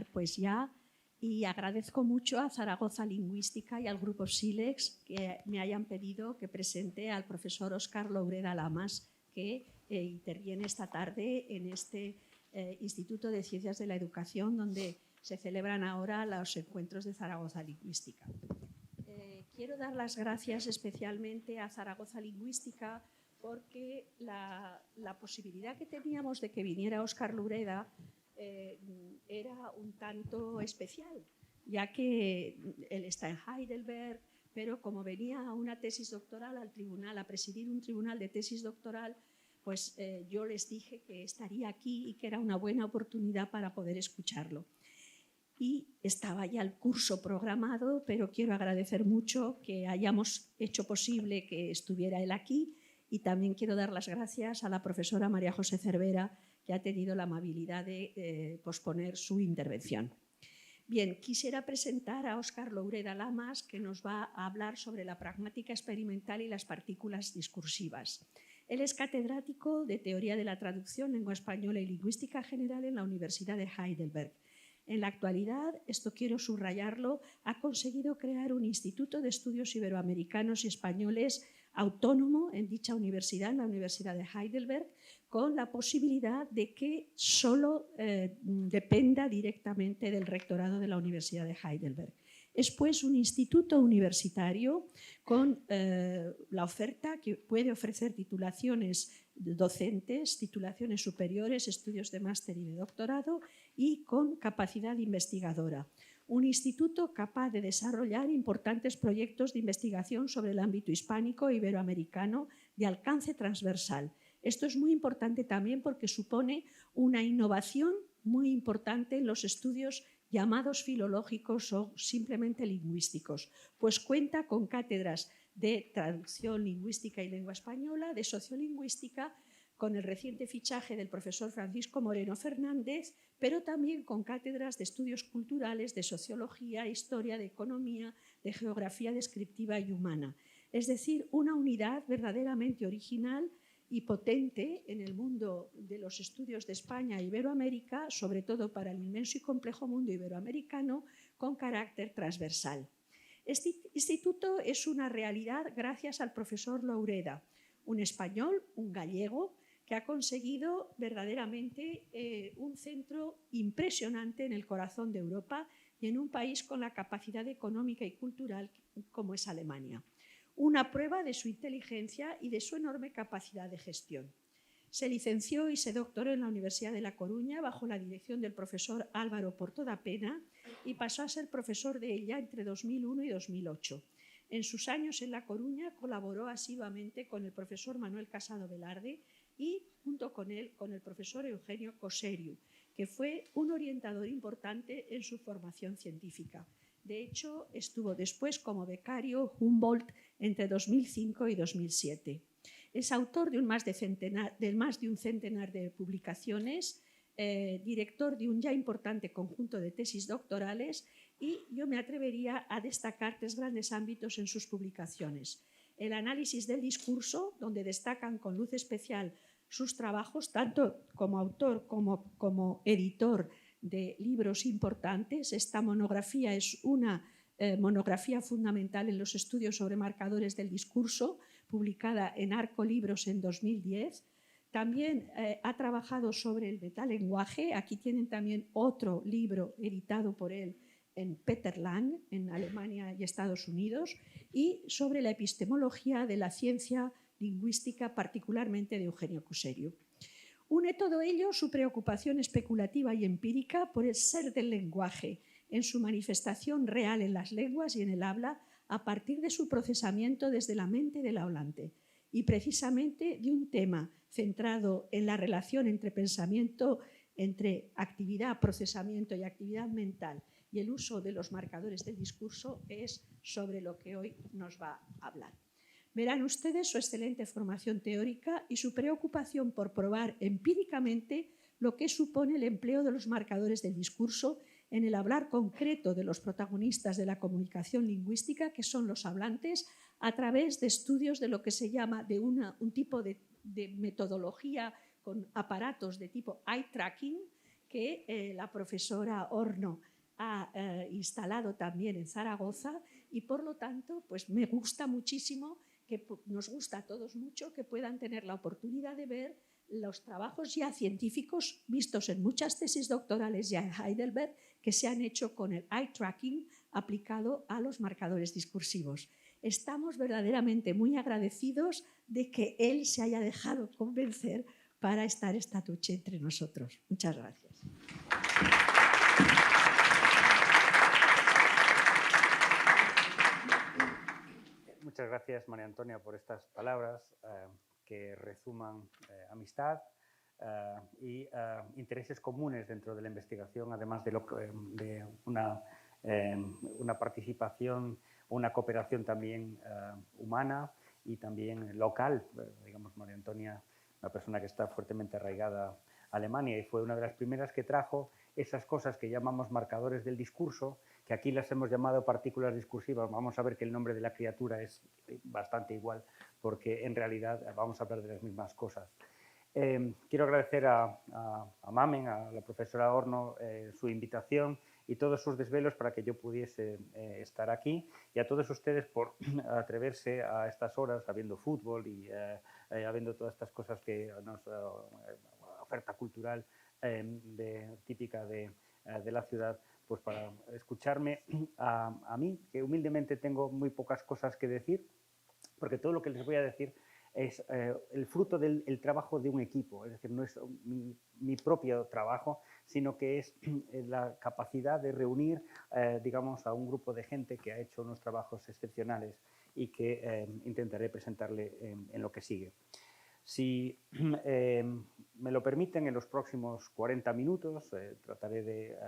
empezar pues ya, y agradezco mucho a Zaragoza Lingüística y al Grupo Silex que me hayan pedido que presente al profesor Óscar Loureda Lamas, que interviene esta tarde en este Instituto de Ciencias de la Educación, donde se celebran ahora los encuentros de Zaragoza Lingüística. Quiero dar las gracias especialmente a Zaragoza Lingüística porque la posibilidad que teníamos de que viniera Óscar Loureda era un tanto especial, ya que él está en Heidelberg, pero como venía a una tesis doctoral al tribunal, a presidir un tribunal de tesis doctoral, pues yo les dije que estaría aquí y que era una buena oportunidad para poder escucharlo. Y estaba ya el curso programado, pero quiero agradecer mucho que hayamos hecho posible que estuviera él aquí, y también quiero dar las gracias a la profesora María José Cervera, que ha tenido la amabilidad de posponer su intervención. Bien, quisiera presentar a Óscar Loureda Lamas, que nos va a hablar sobre la pragmática experimental y las partículas discursivas. Él es catedrático de Teoría de la Traducción, Lengua Española y Lingüística General en la Universidad de Heidelberg. En la actualidad, esto quiero subrayarlo, ha conseguido crear un Instituto de Estudios Iberoamericanos y Españoles autónomo en dicha universidad, en la Universidad de Heidelberg, con la posibilidad de que solo dependa directamente del rectorado de la Universidad de Heidelberg. Es pues un instituto universitario con la oferta que puede ofrecer titulaciones docentes, titulaciones superiores, estudios de máster y de doctorado, y con capacidad investigadora. Un instituto capaz de desarrollar importantes proyectos de investigación sobre el ámbito hispánico e iberoamericano de alcance transversal. Esto es muy importante también porque supone una innovación muy importante en los estudios llamados filológicos o simplemente lingüísticos, pues cuenta con cátedras de traducción lingüística y lengua española, de sociolingüística, con el reciente fichaje del profesor Francisco Moreno Fernández, pero también con cátedras de estudios culturales, de sociología, historia, de economía, de geografía descriptiva y humana. Es decir, una unidad verdaderamente original y potente en el mundo de los estudios de España e Iberoamérica, sobre todo para el inmenso y complejo mundo iberoamericano, con carácter transversal. Este instituto es una realidad gracias al profesor Loureda, un español, un gallego, que ha conseguido verdaderamente un centro impresionante en el corazón de Europa y en un país con la capacidad económica y cultural como es Alemania. Una prueba de su inteligencia y de su enorme capacidad de gestión. Se licenció y se doctoró en la Universidad de La Coruña bajo la dirección del profesor Álvaro Portodapena y pasó a ser profesor de ella entre 2001 y 2008. En sus años en La Coruña colaboró asiduamente con el profesor Manuel Casado Velarde y junto con él con el profesor Eugenio Coseriu, que fue un orientador importante en su formación científica. De hecho, estuvo después como becario Humboldt entre 2005 y 2007. Es autor de más de un centenar de publicaciones, director de un ya importante conjunto de tesis doctorales, y yo me atrevería a destacar tres grandes ámbitos en sus publicaciones. El análisis del discurso, donde destacan con luz especial sus trabajos, tanto como autor como editor de libros importantes. Esta monografía es una monografía fundamental en los estudios sobre marcadores del discurso, publicada en Arco Libros en 2010. También ha trabajado sobre el metalenguaje. Aquí tienen también otro libro editado por él en Peter Lang, en Alemania y Estados Unidos, y sobre la epistemología de la ciencia lingüística, particularmente de Eugenio Coseriu. Une todo ello su preocupación especulativa y empírica por el ser del lenguaje, en su manifestación real en las lenguas y en el habla, a partir de su procesamiento desde la mente del hablante, y precisamente de un tema centrado en la relación entre pensamiento, entre actividad, procesamiento y actividad mental, y el uso de los marcadores del discurso, es sobre lo que hoy nos va a hablar. Verán ustedes su excelente formación teórica y su preocupación por probar empíricamente lo que supone el empleo de los marcadores del discurso en el hablar concreto de los protagonistas de la comunicación lingüística, que son los hablantes, a través de estudios de lo que se llama de un tipo de metodología con aparatos de tipo eye tracking, que la profesora Horno ha instalado también en Zaragoza y, por lo tanto, pues me gusta muchísimo, que nos gusta a todos mucho que puedan tener la oportunidad de ver los trabajos ya científicos vistos en muchas tesis doctorales ya en Heidelberg que se han hecho con el eye tracking aplicado a los marcadores discursivos. Estamos verdaderamente muy agradecidos de que él se haya dejado convencer para estar esta noche entre nosotros. Muchas gracias. Muchas gracias, María Antonia, por estas palabras que resuman amistad y intereses comunes dentro de la investigación, además de una participación, una cooperación también humana y también local. Digamos, María Antonia, una persona que está fuertemente arraigada a Alemania y fue una de las primeras que trajo esas cosas que llamamos marcadores del discurso, que aquí las hemos llamado partículas discursivas. Vamos a ver que el nombre de la criatura es bastante igual, porque en realidad vamos a hablar de las mismas cosas. Quiero agradecer a Mamen, a la profesora Horno, su invitación y todos sus desvelos para que yo pudiese estar aquí, y a todos ustedes por atreverse a estas horas, habiendo fútbol y habiendo todas estas cosas que nos oferta cultural típica de la ciudad, pues para escucharme a mí, que humildemente tengo muy pocas cosas que decir, porque todo lo que les voy a decir es el fruto del trabajo de un equipo, es decir, no es mi propio trabajo, sino que es la capacidad de reunir, digamos, a un grupo de gente que ha hecho unos trabajos excepcionales y que intentaré presentarle en lo que sigue. Si me lo permiten, en los próximos 40 minutos trataré de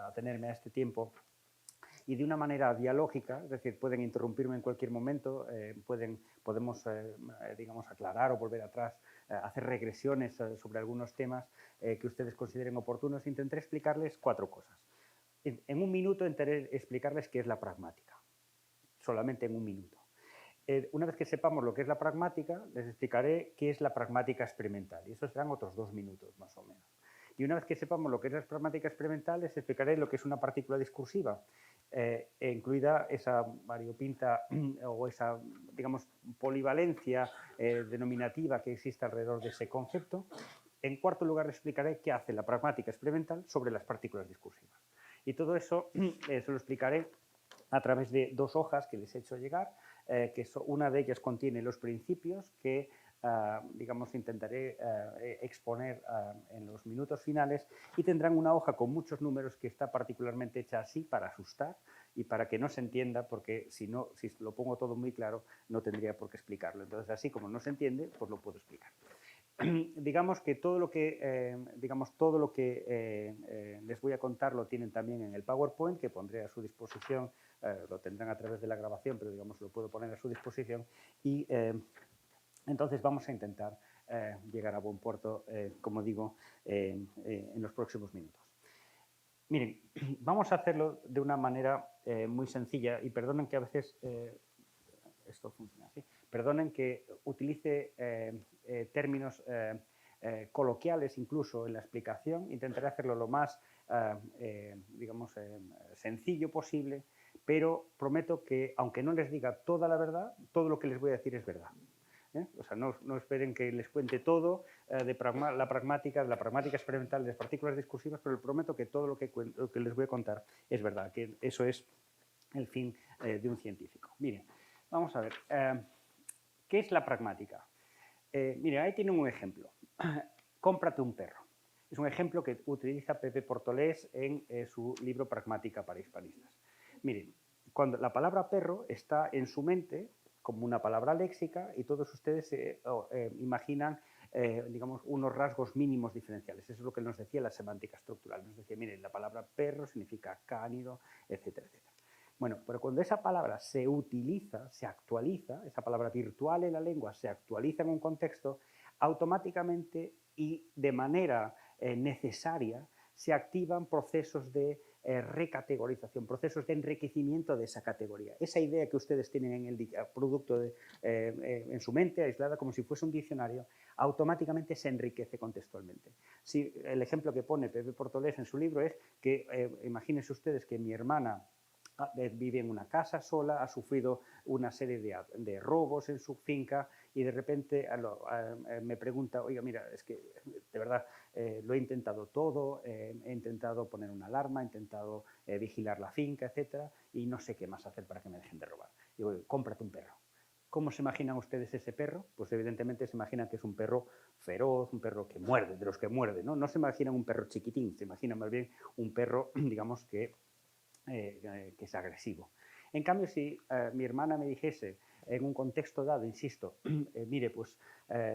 atenerme a este tiempo y de una manera dialógica, es decir, pueden interrumpirme en cualquier momento, podemos digamos, aclarar o volver atrás, hacer regresiones sobre algunos temas que ustedes consideren oportunos. Intentaré explicarles 4 cosas. En un minuto intentaré explicarles qué es la pragmática, solamente en un minuto. Una vez que sepamos lo que es la pragmática, les explicaré qué es la pragmática experimental, y eso serán otros 2 minutos más o menos. Y una vez que sepamos lo que es la pragmática experimental, les explicaré lo que es una partícula discursiva, incluida esa variopinta o esa, digamos, polivalencia denominativa que existe alrededor de ese concepto. En cuarto lugar, les explicaré qué hace la pragmática experimental sobre las partículas discursivas. Y todo eso se lo explicaré a través de 2 hojas que les he hecho llegar, que una de ellas contiene los principios que, digamos, intentaré exponer en los minutos finales, y tendrán una hoja con muchos números que está particularmente hecha así para asustar y para que no se entienda, porque si lo pongo todo muy claro, no tendría por qué explicarlo. Entonces, así como no se entiende, pues lo puedo explicar. Digamos que todo lo que, les voy a contar lo tienen también en el PowerPoint, que pondré a su disposición. Lo tendrán a través de la grabación, pero digamos lo puedo poner a su disposición, y entonces vamos a intentar llegar a buen puerto, como digo, en los próximos minutos. Miren, vamos a hacerlo de una manera muy sencilla, y perdonen que a veces esto funciona así. Perdonen que utilice términos coloquiales incluso en la explicación. Intentaré hacerlo lo más, digamos, sencillo posible, pero prometo que, aunque no les diga toda la verdad, todo lo que les voy a decir es verdad. O sea, no esperen que les cuente todo de la pragmática experimental, de las partículas discursivas, pero les prometo que todo lo que les voy a contar es verdad, que eso es el fin de un científico. Miren, vamos a ver, ¿qué es la pragmática? Miren, ahí tienen un ejemplo. Cómprate un perro. Es un ejemplo que utiliza Pepe Portolés en su libro Pragmática para hispanistas. Miren, cuando la palabra perro está en su mente como una palabra léxica, y todos ustedes imaginan, digamos, unos rasgos mínimos diferenciales. Eso es lo que nos decía la semántica estructural. Nos decía, miren, la palabra perro significa cánido, etcétera, etcétera. Bueno, pero cuando esa palabra se utiliza, se actualiza, esa palabra virtual en la lengua se actualiza en un contexto, automáticamente y de manera necesaria se activan procesos de recategorización, procesos de enriquecimiento de esa categoría. Esa idea que ustedes tienen en el producto en su mente, aislada como si fuese un diccionario, automáticamente se enriquece contextualmente. Si el ejemplo que pone Pepe Portolés en su libro es que, imagínense ustedes que mi hermana vive en una casa sola, ha sufrido una serie de robos en su finca y de repente me pregunta, oiga, mira, es que de verdad lo he intentado todo, he intentado poner una alarma, he intentado vigilar la finca, etcétera, y no sé qué más hacer para que me dejen de robar. Digo, cómprate un perro. ¿Cómo se imaginan ustedes ese perro? Pues evidentemente se imaginan que es un perro feroz, un perro que muerde, de los que muerde, ¿no? No se imaginan un perro chiquitín, se imaginan más bien un perro, digamos, que es agresivo. En cambio, si mi hermana me dijese en un contexto dado, insisto, mire, pues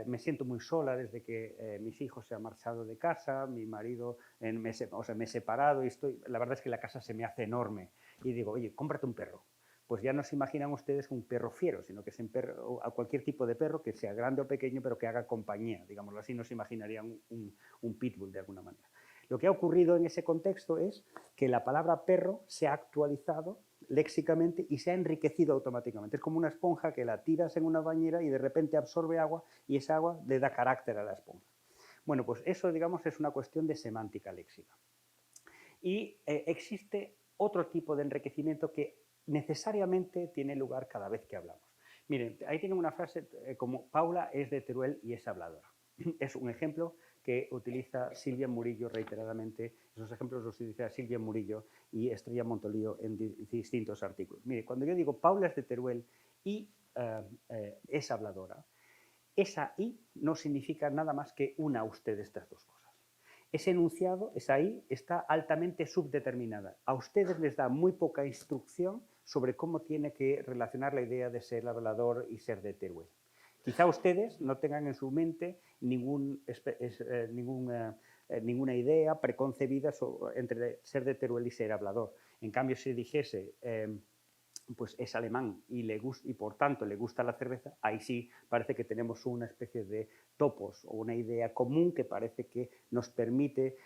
me siento muy sola desde que mis hijos se han marchado de casa, mi marido me he separado y la verdad es que la casa se me hace enorme y digo, oye, cómprate un perro. Pues ya no se imaginan ustedes un perro fiero, sino que es a cualquier tipo de perro, que sea grande o pequeño, pero que haga compañía, digámoslo así, no se imaginarían un pitbull de alguna manera. Lo que ha ocurrido en ese contexto es que la palabra perro se ha actualizado léxicamente y se ha enriquecido automáticamente. Es como una esponja que la tiras en una bañera y de repente absorbe agua y esa agua le da carácter a la esponja. Bueno, pues eso, digamos, es una cuestión de semántica léxica. Y existe otro tipo de enriquecimiento que necesariamente tiene lugar cada vez que hablamos. Miren, ahí tienen una frase como Paula es de Teruel y es habladora. Es un ejemplo que utiliza Silvia Murillo reiteradamente. Esos ejemplos los utiliza Silvia Murillo y Estrella Montolío en distintos artículos. Mire, cuando yo digo Paula es de Teruel y es habladora, esa I no significa nada más que una usted de estas dos cosas. Ese enunciado, esa I, está altamente subdeterminada. A ustedes les da muy poca instrucción sobre cómo tiene que relacionar la idea de ser hablador y ser de Teruel. Quizá ustedes no tengan en su mente ninguna idea preconcebida entre ser de Teruel y ser hablador. En cambio, si dijese pues es alemán y por tanto le gusta la cerveza, ahí sí parece que tenemos una especie de topos o una idea común que parece que nos permite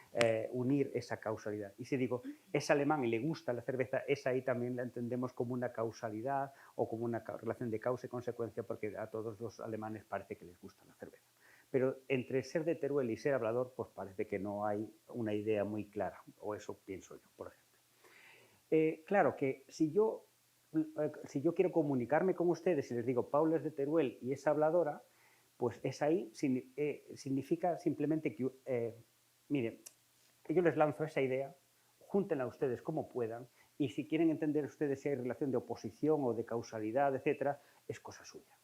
unir esa causalidad. Y si digo es alemán y le gusta la cerveza, esa ahí también la entendemos como una causalidad o como una relación de causa y consecuencia, porque a todos los alemanes parece que les gusta la cerveza. Pero entre ser de Teruel y ser hablador, pues parece que no hay una idea muy clara, o eso pienso yo, por ejemplo. Claro que si yo quiero comunicarme con ustedes y les digo Paula es de Teruel y es habladora, pues es ahí, significa simplemente que, miren, yo les lanzo esa idea, júntenla ustedes como puedan y si quieren entender ustedes si hay relación de oposición o de causalidad, etcétera, es cosa suya.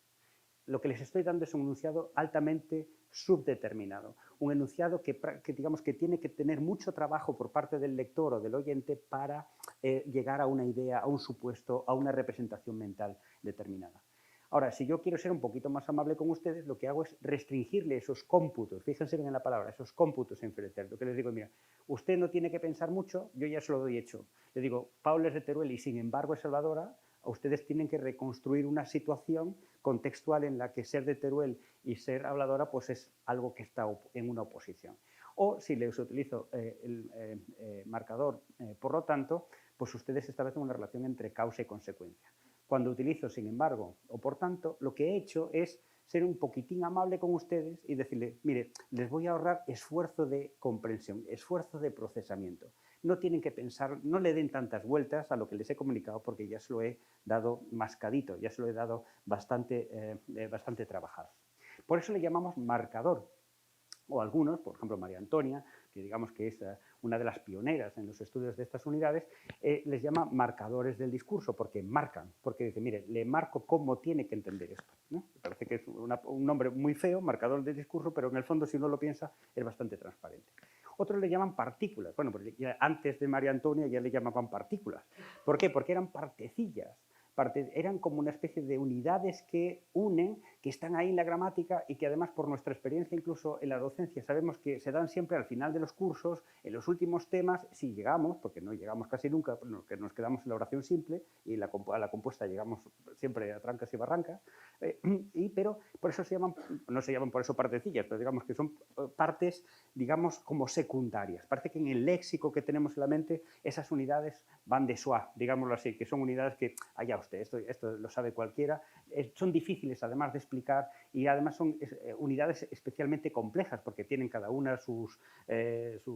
Lo que les estoy dando es un enunciado altamente subdeterminado, un enunciado que digamos que tiene que tener mucho trabajo por parte del lector o del oyente para llegar a una idea, a un supuesto, a una representación mental determinada. Ahora, si yo quiero ser un poquito más amable con ustedes, lo que hago es restringirle esos cómputos, fíjense bien en la palabra, esos cómputos inferenciales. Lo que les digo, mira, usted no tiene que pensar mucho, yo ya se lo doy hecho. Le digo, Paula es de Teruel y sin embargo es salvadora, ustedes tienen que reconstruir una situación contextual en la que ser de Teruel y ser habladora pues es algo que está en una oposición. O si les utilizo el marcador, por lo tanto, pues ustedes establecen una relación entre causa y consecuencia. Cuando utilizo, sin embargo, o por tanto, lo que he hecho es ser un poquitín amable con ustedes y decirles, mire, les voy a ahorrar esfuerzo de comprensión, esfuerzo de procesamiento. No tienen que pensar, no le den tantas vueltas a lo que les he comunicado porque ya se lo he dado mascadito, ya se lo he dado bastante trabajado. Por eso le llamamos marcador. O algunos, por ejemplo María Antonia, que digamos que es una de las pioneras en los estudios de estas unidades, les llama marcadores del discurso, porque marcan, porque dice, mire, le marco cómo tiene que entender esto, ¿no? Me parece que es un nombre muy feo, marcador del discurso, pero en el fondo, si uno lo piensa, es bastante transparente. Otros le llaman partículas. Bueno, pues ya antes de María Antonia ya le llamaban partículas. ¿Por qué? Porque eran partecillas. Eran como una especie de unidades que unen, que están ahí en la gramática y que además por nuestra experiencia incluso en la docencia sabemos que se dan siempre al final de los cursos, en los últimos temas, si llegamos, porque no llegamos casi nunca, que nos quedamos en la oración simple y a la compuesta llegamos siempre a trancas y barrancas, pero por eso se llaman, no se llaman por eso partecillas, pero digamos que son partes, digamos, como secundarias. Parece que en el léxico que tenemos en la mente esas unidades van de soi, digámoslo así, que son unidades que, allá usted, esto lo sabe cualquiera, son difíciles además de explicar y además son unidades especialmente complejas porque tienen cada una su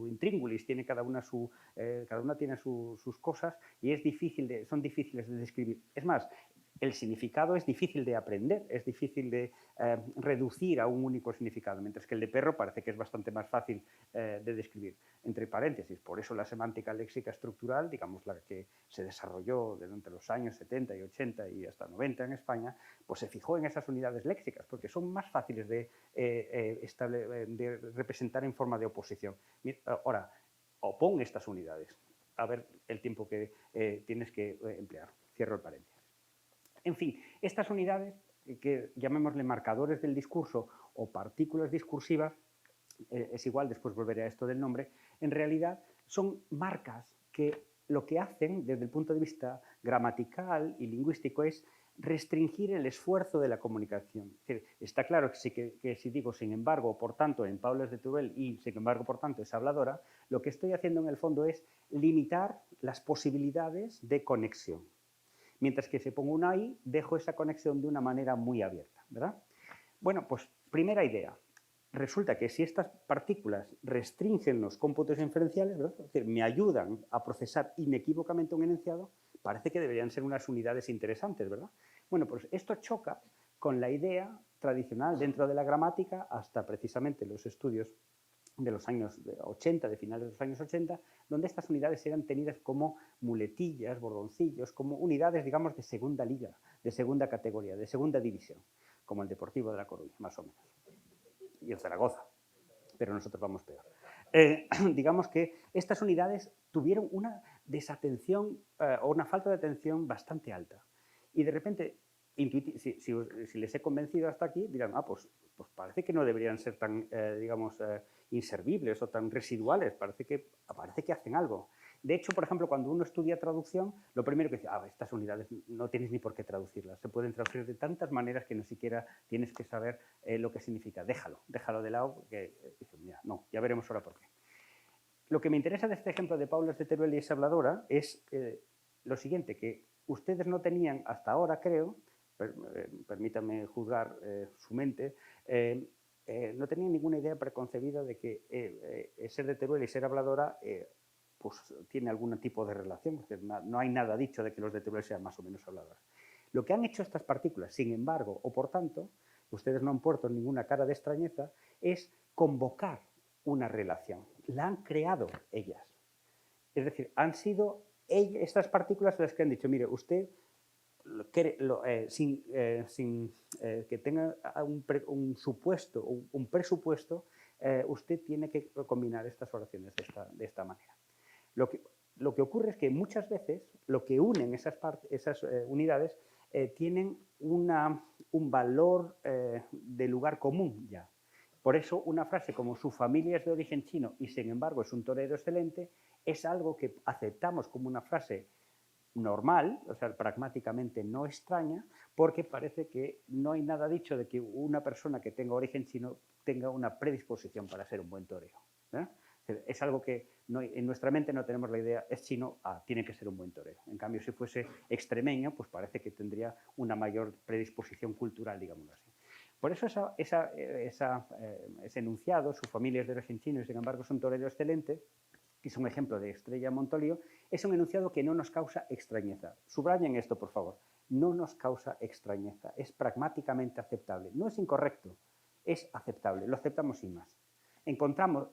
intríngulis, tiene cada una tiene sus cosas y son difíciles de describir. Es más, el significado es difícil de aprender, es difícil de reducir a un único significado, mientras que el de perro parece que es bastante más fácil de describir. Entre paréntesis, por eso la semántica léxica estructural, digamos la que se desarrolló durante los años 70 y 80 y hasta 90 en España, pues se fijó en esas unidades léxicas, porque son más fáciles de representar en forma de oposición. Ahora, opón estas unidades, a ver el tiempo que tienes que emplear. Cierro el paréntesis. En fin, estas unidades, que llamémosle marcadores del discurso o partículas discursivas, es igual, después volveré a esto del nombre, en realidad son marcas que lo que hacen desde el punto de vista gramatical y lingüístico es restringir el esfuerzo de la comunicación. Es decir, está claro que si digo sin embargo, por tanto, en Paulas de Teruel y sin embargo, por tanto, es habladora, lo que estoy haciendo en el fondo es limitar las posibilidades de conexión. Mientras que si pongo una I, dejo esa conexión de una manera muy abierta, ¿verdad? Bueno, pues primera idea. Resulta que si estas partículas restringen los cómputos inferenciales, ¿verdad? Es decir, me ayudan a procesar inequívocamente un enunciado, parece que deberían ser unas unidades interesantes, ¿verdad? Bueno, pues esto choca con la idea tradicional dentro de la gramática hasta precisamente los estudios de los años 80, de finales de los años 80, donde estas unidades eran tenidas como muletillas, bordoncillos, como unidades, digamos, de segunda liga, de segunda categoría, de segunda división, como el Deportivo de La Coruña, más o menos, y el Zaragoza, pero nosotros vamos peor. Digamos que estas unidades tuvieron una desatención o una falta de atención bastante alta. Y de repente, si les he convencido hasta aquí, dirán, pues parece que no deberían ser tan, digamos, inservibles o tan residuales, parece que hacen algo. De hecho, por ejemplo, cuando uno estudia traducción, lo primero que dice, estas unidades no tienes ni por qué traducirlas, se pueden traducir de tantas maneras que no siquiera tienes que saber lo que significa. Déjalo de lado, porque mira, no, ya veremos ahora por qué. Lo que me interesa de este ejemplo de Paulas de Teruel y esa habladora es lo siguiente, que ustedes no tenían hasta ahora, creo, permítanme juzgar su mente, no tenían ninguna idea preconcebida de que ser de Teruel y ser habladora pues tiene algún tipo de relación. Es decir, no hay nada dicho de que los de Teruel sean más o menos habladores. Lo que han hecho estas partículas, sin embargo, o por tanto, ustedes no han puesto ninguna cara de extrañeza, es convocar una relación. La han creado ellas. Es decir, han sido estas partículas las que han dicho, mire, usted, sin que tenga un supuesto, un presupuesto, usted tiene que combinar estas oraciones de esta manera. Lo que ocurre es que muchas veces lo que unen esas unidades tienen un valor de lugar común ya. Por eso una frase como su familia es de origen chino y sin embargo es un torero excelente es algo que aceptamos como una frase normal, o sea, pragmáticamente no extraña, porque parece que no hay nada dicho de que una persona que tenga origen chino tenga una predisposición para ser un buen torero. Es algo que en nuestra mente no tenemos la idea, es chino, tiene que ser un buen torero. En cambio, si fuese extremeño, pues parece que tendría una mayor predisposición cultural, digámoslo así. Por eso ese enunciado, su familia es de origen chino y sin embargo es un torero excelente, que es un ejemplo de Estrella Montolio, es un enunciado que no nos causa extrañeza. Subrayen esto, por favor. No nos causa extrañeza, es pragmáticamente aceptable. No es incorrecto, es aceptable, lo aceptamos sin más.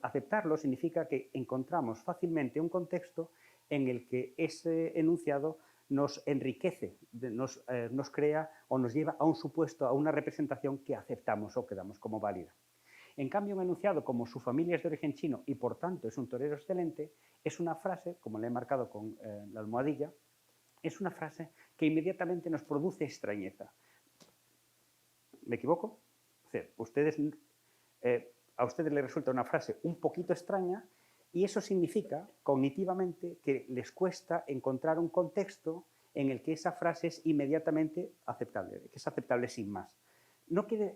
Aceptarlo significa que encontramos fácilmente un contexto en el que ese enunciado nos enriquece, nos crea o nos lleva a un supuesto, a una representación que aceptamos o que damos como válida. En cambio, un enunciado como su familia es de origen chino y por tanto es un torero excelente, es una frase, como le he marcado con la almohadilla, es una frase que inmediatamente nos produce extrañeza. ¿Me equivoco? O sea, a ustedes les resulta una frase un poquito extraña y eso significa cognitivamente que les cuesta encontrar un contexto en el que esa frase es inmediatamente aceptable, que es aceptable sin más.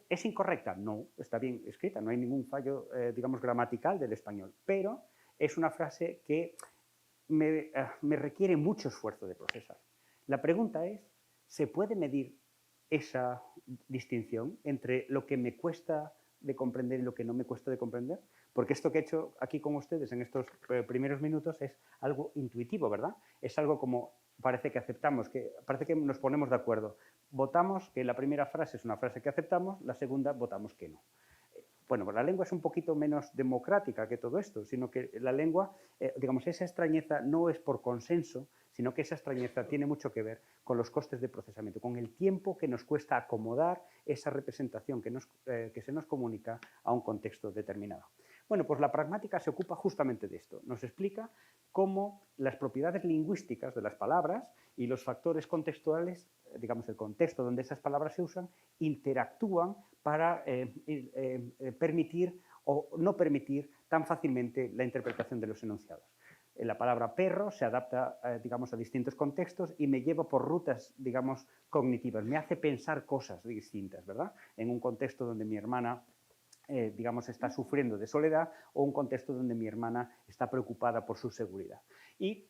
¿Es incorrecta? No, está bien escrita, no hay ningún fallo, digamos, gramatical del español, pero es una frase que me requiere mucho esfuerzo de procesar. La pregunta es, ¿se puede medir esa distinción entre lo que me cuesta de comprender y lo que no me cuesta de comprender? Porque esto que he hecho aquí con ustedes en estos primeros minutos es algo intuitivo, ¿verdad? Es algo como parece que aceptamos, parece que nos ponemos de acuerdo. Votamos que la primera frase es una frase que aceptamos, la segunda votamos que no. Bueno, pues la lengua es un poquito menos democrática que todo esto, sino que la lengua, digamos, esa extrañeza no es por consenso, sino que esa extrañeza tiene mucho que ver con los costes de procesamiento, con el tiempo que nos cuesta acomodar esa representación que se nos comunica a un contexto determinado. Bueno, pues la pragmática se ocupa justamente de esto. Nos explica cómo las propiedades lingüísticas de las palabras y los factores contextuales, digamos, el contexto donde esas palabras se usan, interactúan para permitir o no permitir tan fácilmente la interpretación de los enunciados. La palabra perro se adapta, digamos, a distintos contextos y me lleva por rutas, digamos, cognitivas. Me hace pensar cosas distintas, ¿verdad? En un contexto donde mi hermana, digamos, está sufriendo de soledad o un contexto donde mi hermana está preocupada por su seguridad. Y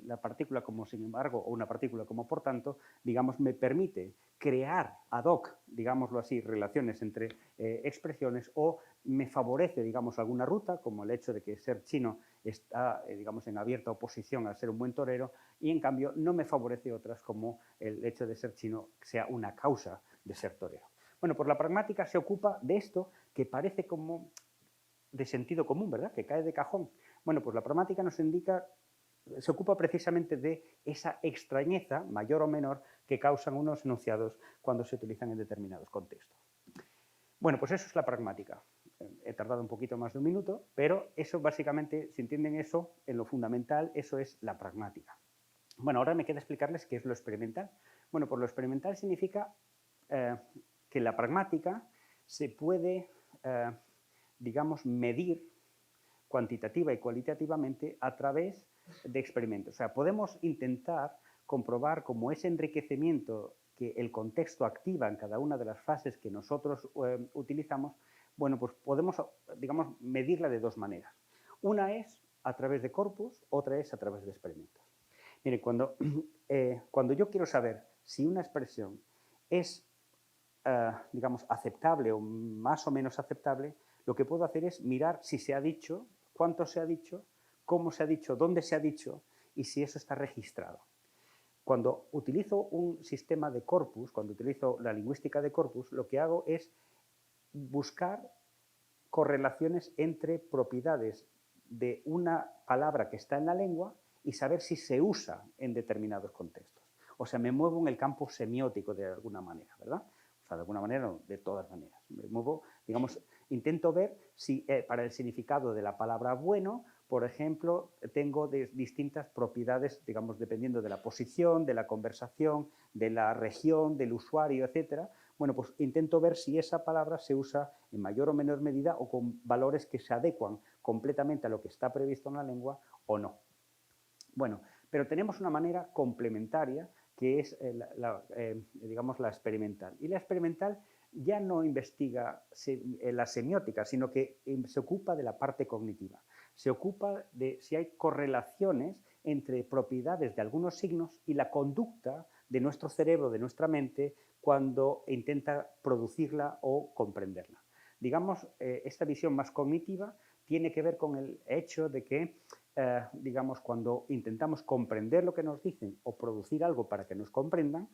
la partícula como sin embargo o una partícula como por tanto, digamos, me permite crear ad hoc, digámoslo así, relaciones entre expresiones o me favorece, digamos, alguna ruta, como el hecho de que ser chino está, digamos, en abierta oposición al ser un buen torero y en cambio no me favorece otras como el hecho de ser chino sea una causa de ser torero. Bueno, pues la pragmática se ocupa de esto que parece como de sentido común, ¿verdad? Que cae de cajón. Bueno, pues la pragmática nos indica, se ocupa precisamente de esa extrañeza, mayor o menor, que causan unos enunciados cuando se utilizan en determinados contextos. Bueno, pues eso es la pragmática. He tardado un poquito más de un minuto, pero eso básicamente, si entienden eso, en lo fundamental, eso es la pragmática. Bueno, ahora me queda explicarles qué es lo experimental. Bueno, pues lo experimental significa que la pragmática se puede, digamos, medir cuantitativa y cualitativamente a través de experimentos. O sea, podemos intentar comprobar cómo ese enriquecimiento que el contexto activa en cada una de las fases que nosotros utilizamos, bueno, pues podemos, digamos, medirla de dos maneras. Una es a través de corpus, otra es a través de experimentos. Miren, cuando yo quiero saber si una expresión es, digamos, aceptable o más o menos aceptable, lo que puedo hacer es mirar si se ha dicho, cuánto se ha dicho, cómo se ha dicho, dónde se ha dicho y si eso está registrado. Cuando utilizo un sistema de corpus, cuando utilizo la lingüística de corpus, lo que hago es buscar correlaciones entre propiedades de una palabra que está en la lengua y saber si se usa en determinados contextos. O sea, me muevo en el campo semiótico de alguna manera, ¿verdad? O sea, de alguna manera, no, de todas maneras. Me muevo, digamos, intento ver si para el significado de la palabra bueno, por ejemplo, tengo distintas propiedades, digamos, dependiendo de la posición, de la conversación, de la región, del usuario, etcétera. Bueno, pues intento ver si esa palabra se usa en mayor o menor medida o con valores que se adecuan completamente a lo que está previsto en la lengua o no. Bueno, pero tenemos una manera complementaria que es, digamos, la experimental. Y la experimental ya no investiga la semiótica, sino que se ocupa de la parte cognitiva. Se ocupa de si hay correlaciones entre propiedades de algunos signos y la conducta de nuestro cerebro, de nuestra mente, cuando intenta producirla o comprenderla. Digamos, esta visión más cognitiva tiene que ver con el hecho de que, digamos, cuando intentamos comprender lo que nos dicen o producir algo para que nos comprendan,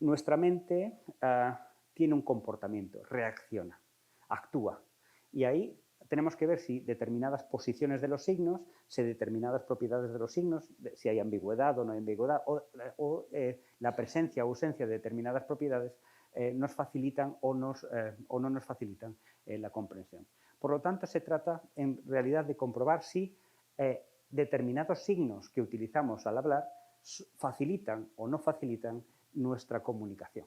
nuestra mente tiene un comportamiento, reacciona, actúa. Y ahí tenemos que ver si determinadas posiciones de los signos, si determinadas propiedades de los signos, si hay ambigüedad o no hay ambigüedad, o la presencia o ausencia de determinadas propiedades nos facilitan o no nos facilitan la comprensión. Por lo tanto, se trata en realidad de comprobar si determinados signos que utilizamos al hablar facilitan o no facilitan nuestra comunicación.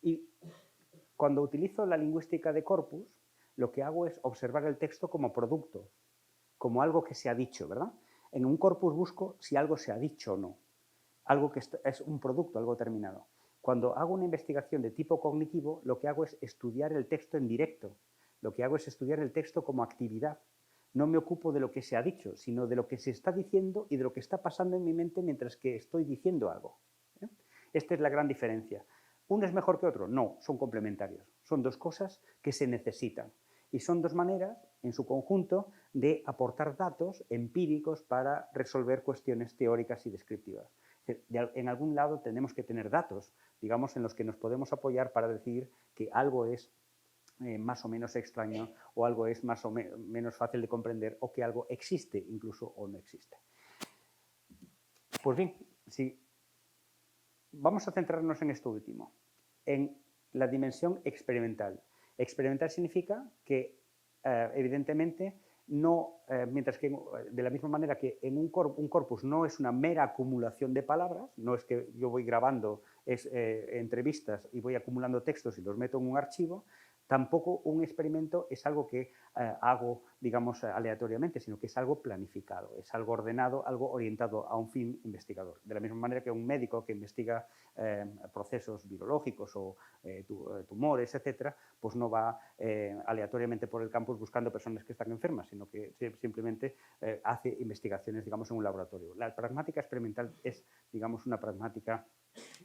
Y Cuando utilizo la lingüística de corpus, lo que hago es observar el texto como producto, como algo que se ha dicho, ¿verdad? En un corpus busco si algo se ha dicho o no, algo que es un producto, algo terminado. Cuando hago una investigación de tipo cognitivo, lo que hago es estudiar el texto en directo, lo que hago es estudiar el texto como actividad. No me ocupo de lo que se ha dicho, sino de lo que se está diciendo y de lo que está pasando en mi mente mientras que estoy diciendo algo. Esta es la gran diferencia. ¿Uno es mejor que otro? No, son complementarios. Son dos cosas que se necesitan. Y son dos maneras, en su conjunto, de aportar datos empíricos para resolver cuestiones teóricas y descriptivas. En algún lado tenemos que tener datos, digamos, en los que nos podemos apoyar para decir que algo es más o menos extraño o algo es más o menos fácil de comprender o que algo existe incluso o no existe. Pues bien, si vamos a centrarnos en esto último, en la dimensión experimental. Experimental significa que, evidentemente, no, mientras que de la misma manera que en un corpus no es una mera acumulación de palabras, no es que yo voy grabando entrevistas y voy acumulando textos y los meto en un archivo, tampoco un experimento es algo que hago, digamos, aleatoriamente, sino que es algo planificado, es algo ordenado, algo orientado a un fin investigador. De la misma manera que un médico que investiga procesos virológicos o tumores, etcétera, pues no va aleatoriamente por el campus buscando personas que están enfermas, sino que simplemente hace investigaciones, digamos, en un laboratorio. La pragmática experimental es, digamos, una pragmática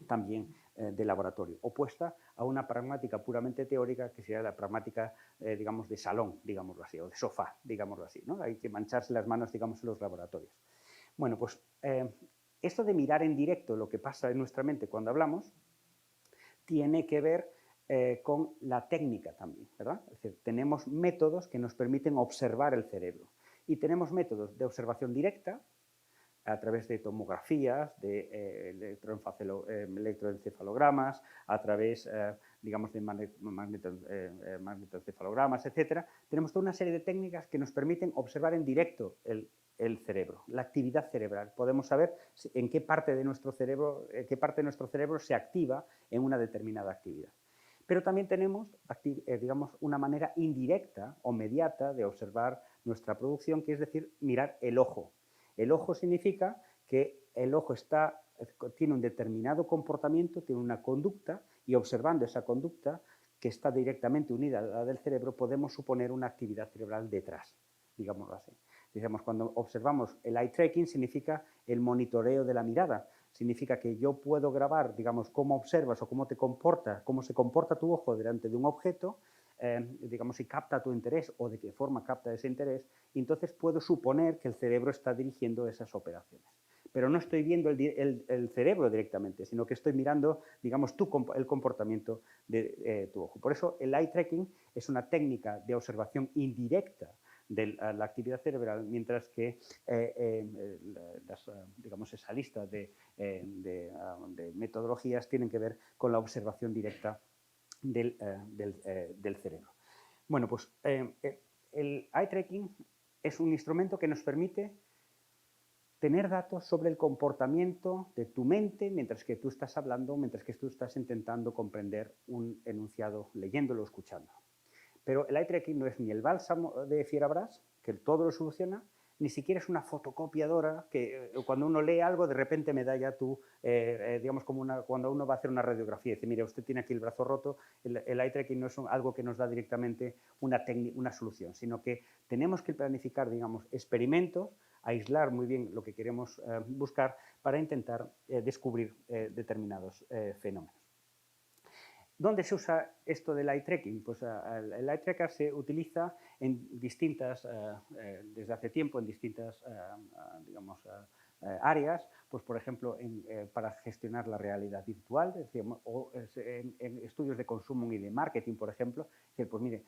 también de laboratorio, opuesta a una pragmática puramente teórica que sería la pragmática, digamos, de salón, digámoslo así, o de sofá, digámoslo así, ¿no? Hay que mancharse las manos, digamos, en los laboratorios. Bueno, pues esto de mirar en directo lo que pasa en nuestra mente cuando hablamos tiene que ver con la técnica también, ¿verdad? Es decir, tenemos métodos que nos permiten observar el cerebro y tenemos métodos de observación directa a través de tomografías, de electroencefalogramas, a través, digamos, de magnetoencefalogramas, etcétera. Tenemos toda una serie de técnicas que nos permiten observar en directo el cerebro, la actividad cerebral. Podemos saber en qué parte de nuestro cerebro se activa en una determinada actividad. Pero también tenemos, digamos, una manera indirecta o mediata de observar nuestra producción, que es decir, mirar el ojo. El ojo significa que el ojo tiene un determinado comportamiento, tiene una conducta, y observando esa conducta, que está directamente unida a la del cerebro, podemos suponer una actividad cerebral detrás, digámoslo así. Digamos, cuando observamos el eye tracking, significa el monitoreo de la mirada. Significa que yo puedo grabar, digamos, cómo observas o cómo te comportas, cómo se comporta tu ojo delante de un objeto, digamos, si capta tu interés o de qué forma capta ese interés, y entonces puedo suponer que el cerebro está dirigiendo esas operaciones. Pero no estoy viendo el cerebro directamente, sino que estoy mirando, digamos, el comportamiento de tu ojo. Por eso el eye tracking es una técnica de observación indirecta de la actividad cerebral, mientras que digamos, esa lista de metodologías tienen que ver con la observación directa del cerebro. Bueno, pues el eye tracking es un instrumento que nos permite tener datos sobre el comportamiento de tu mente mientras que tú estás hablando, mientras que tú estás intentando comprender un enunciado, leyéndolo o escuchando. Pero el eye tracking no es ni el bálsamo de Fierabras, que todo lo soluciona, ni siquiera es una fotocopiadora que cuando uno lee algo de repente me da ya digamos, como cuando uno va a hacer una radiografía y dice, mire, usted tiene aquí el brazo roto, el eye tracking no es algo que nos da directamente una solución, sino que tenemos que planificar, digamos, experimentos, aislar muy bien lo que queremos buscar para intentar descubrir determinados fenómenos. ¿Dónde se usa esto del eye tracking? Pues el eye tracker se utiliza en desde hace tiempo en distintas digamos, áreas, pues por ejemplo para gestionar la realidad virtual, o en estudios de consumo y de marketing, por ejemplo. Es decir, pues mire,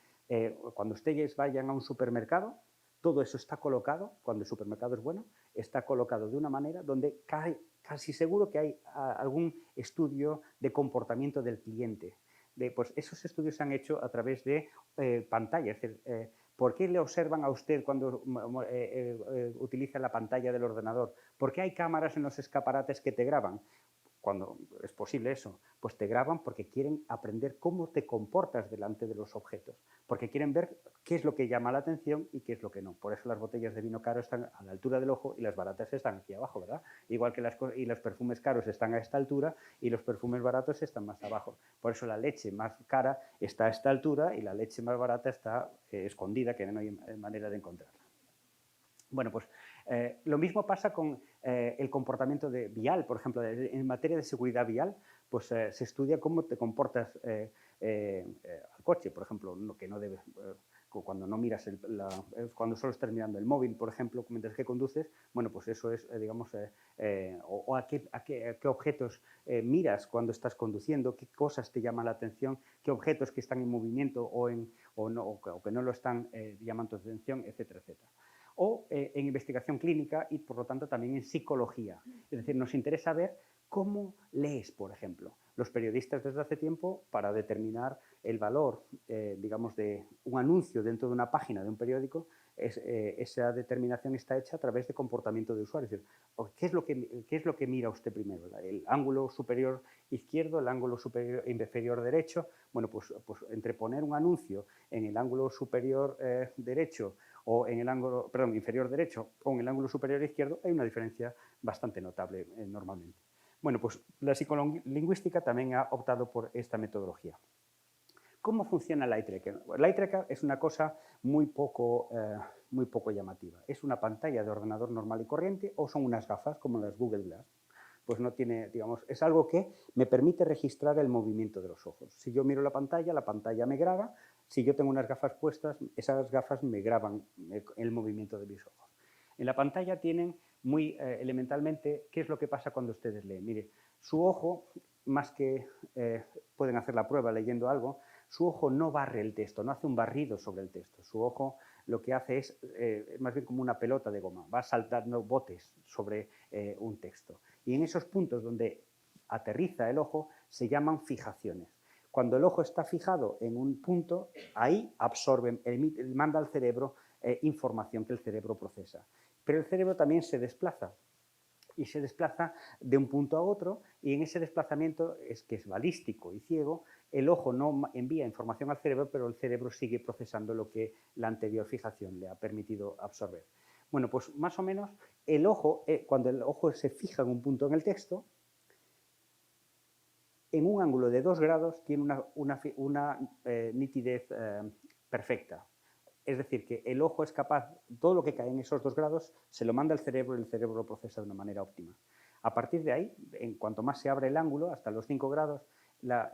cuando ustedes vayan a un supermercado, todo eso está colocado, cuando el supermercado es bueno, está colocado de una manera donde casi seguro que hay algún estudio de comportamiento del cliente. Pues esos estudios se han hecho a través de pantallas. Es decir, ¿por qué le observan a usted cuando utiliza la pantalla del ordenador? ¿Por qué hay cámaras en los escaparates que te graban? cuando es posible eso, pues te graban porque quieren aprender cómo te comportas delante de los objetos, porque quieren ver qué es lo que llama la atención y qué es lo que no. Por eso las botellas de vino caro están a la altura del ojo y las baratas están aquí abajo, ¿verdad? Igual que los perfumes caros están a esta altura y los perfumes baratos están más abajo. Por eso la leche más cara está a esta altura y la leche más barata está escondida, que no hay manera de encontrarla. Bueno, pues lo mismo pasa con el comportamiento vial, por ejemplo, en materia de seguridad vial, pues se estudia cómo te comportas al coche, por ejemplo, que no debes, cuando no miras, cuando solo estás mirando el móvil, por ejemplo, mientras que conduces, bueno, pues eso es, digamos, o a qué objetos miras cuando estás conduciendo, qué cosas te llaman la atención, qué objetos que están en movimiento o que no lo están llaman tu atención, etcétera, etcétera. O en investigación clínica y, por lo tanto, también en psicología. Es decir, nos interesa ver cómo lees, por ejemplo. Los periodistas desde hace tiempo, para determinar el valor, digamos, de un anuncio dentro de una página de un periódico, esa determinación está hecha a través de comportamiento de usuarios. Es decir, ¿qué es lo que mira usted primero? ¿El ángulo superior izquierdo, el ángulo superior inferior derecho? Bueno, pues entre poner un anuncio en el ángulo superior derecho o en el ángulo, perdón, inferior derecho o en el ángulo superior izquierdo, hay una diferencia bastante notable normalmente. Bueno, pues la psicolingüística también ha optado por esta metodología. ¿Cómo funciona la eye tracker? La eye tracker es una cosa muy poco llamativa. Es una pantalla de ordenador normal y corriente o son unas gafas como las Google Glass. Pues no tiene, digamos, es algo que me permite registrar el movimiento de los ojos. Si yo miro la pantalla me graba. Si yo tengo unas gafas puestas, esas gafas me graban el movimiento de mis ojos. En la pantalla tienen muy elementalmente qué es lo que pasa cuando ustedes leen. Mire, su ojo, más que pueden hacer la prueba leyendo algo, su ojo no barre el texto, no hace un barrido sobre el texto. Su ojo lo que hace es más bien como una pelota de goma, va saltando botes sobre un texto. Y en esos puntos donde aterriza el ojo se llaman fijaciones. Cuando el ojo está fijado en un punto, ahí absorbe, manda al cerebro información que el cerebro procesa. Pero el cerebro también se desplaza. Y se desplaza de un punto a otro, y en ese desplazamiento, que es balístico y ciego, el ojo no envía información al cerebro, pero el cerebro sigue procesando lo que la anterior fijación le ha permitido absorber. Bueno, pues más o menos el ojo, cuando el ojo se fija en un punto en el texto, en un ángulo de 2 grados tiene una nitidez perfecta. Es decir, que el ojo es capaz, todo lo que cae en esos 2 grados se lo manda al cerebro y el cerebro lo procesa de una manera óptima. A partir de ahí, en cuanto más se abre el ángulo, hasta los 5 grados, la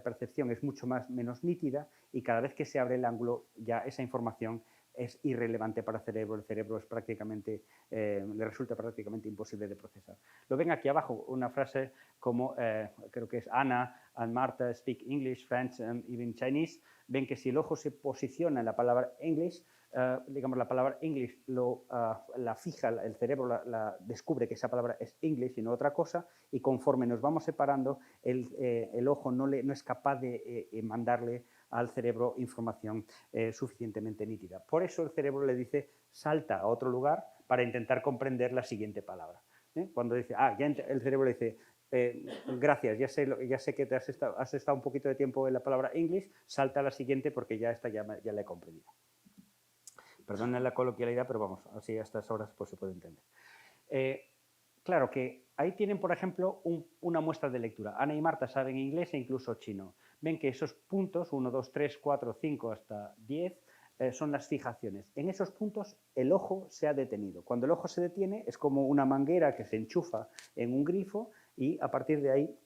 percepción es mucho menos nítida y cada vez que se abre el ángulo ya esa información es irrelevante para el cerebro es prácticamente, le resulta prácticamente imposible de procesar. Lo ven aquí abajo, una frase como, creo que es Anna and Martha speak English, French and even Chinese. Ven que si el ojo se posiciona en la palabra English, digamos la palabra English la fija, el cerebro descubre que esa palabra es English y no otra cosa, y conforme nos vamos separando, el ojo no es capaz de mandarle al cerebro información suficientemente nítida. Por eso el cerebro le dice salta a otro lugar para intentar comprender la siguiente palabra. Cuando dice, ya el cerebro le dice, gracias, ya sé que has estado un poquito de tiempo en la palabra English, salta a la siguiente porque ya la he comprendido. Perdonen la coloquialidad, pero vamos, así a estas horas pues se puede entender. Claro que ahí tienen, por ejemplo, una muestra de lectura. Ana y Marta saben inglés e incluso chino. Ven que esos puntos, 1, 2, 3, 4, 5 hasta 10, son las fijaciones. En esos puntos el ojo se ha detenido. Cuando el ojo se detiene es como una manguera que se enchufa en un grifo y a partir de ahí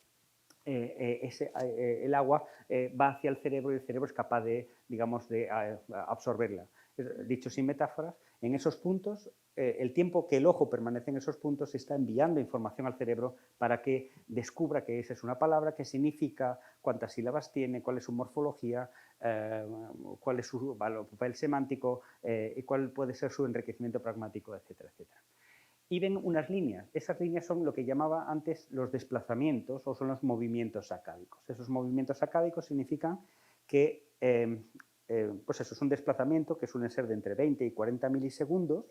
el agua va hacia el cerebro y el cerebro es capaz de, digamos, de absorberla. Dicho sin metáforas, en esos puntos, el tiempo que el ojo permanece en esos puntos se está enviando información al cerebro para que descubra que esa es una palabra, qué significa, cuántas sílabas tiene, cuál es su morfología, cuál es su papel semántico y cuál puede ser su enriquecimiento pragmático, etcétera, etcétera. Y ven unas líneas. Esas líneas son lo que llamaba antes los desplazamientos o son los movimientos sacádicos. Esos movimientos sacádicos significan que pues eso es un desplazamiento que suele ser de entre 20 y 40 milisegundos.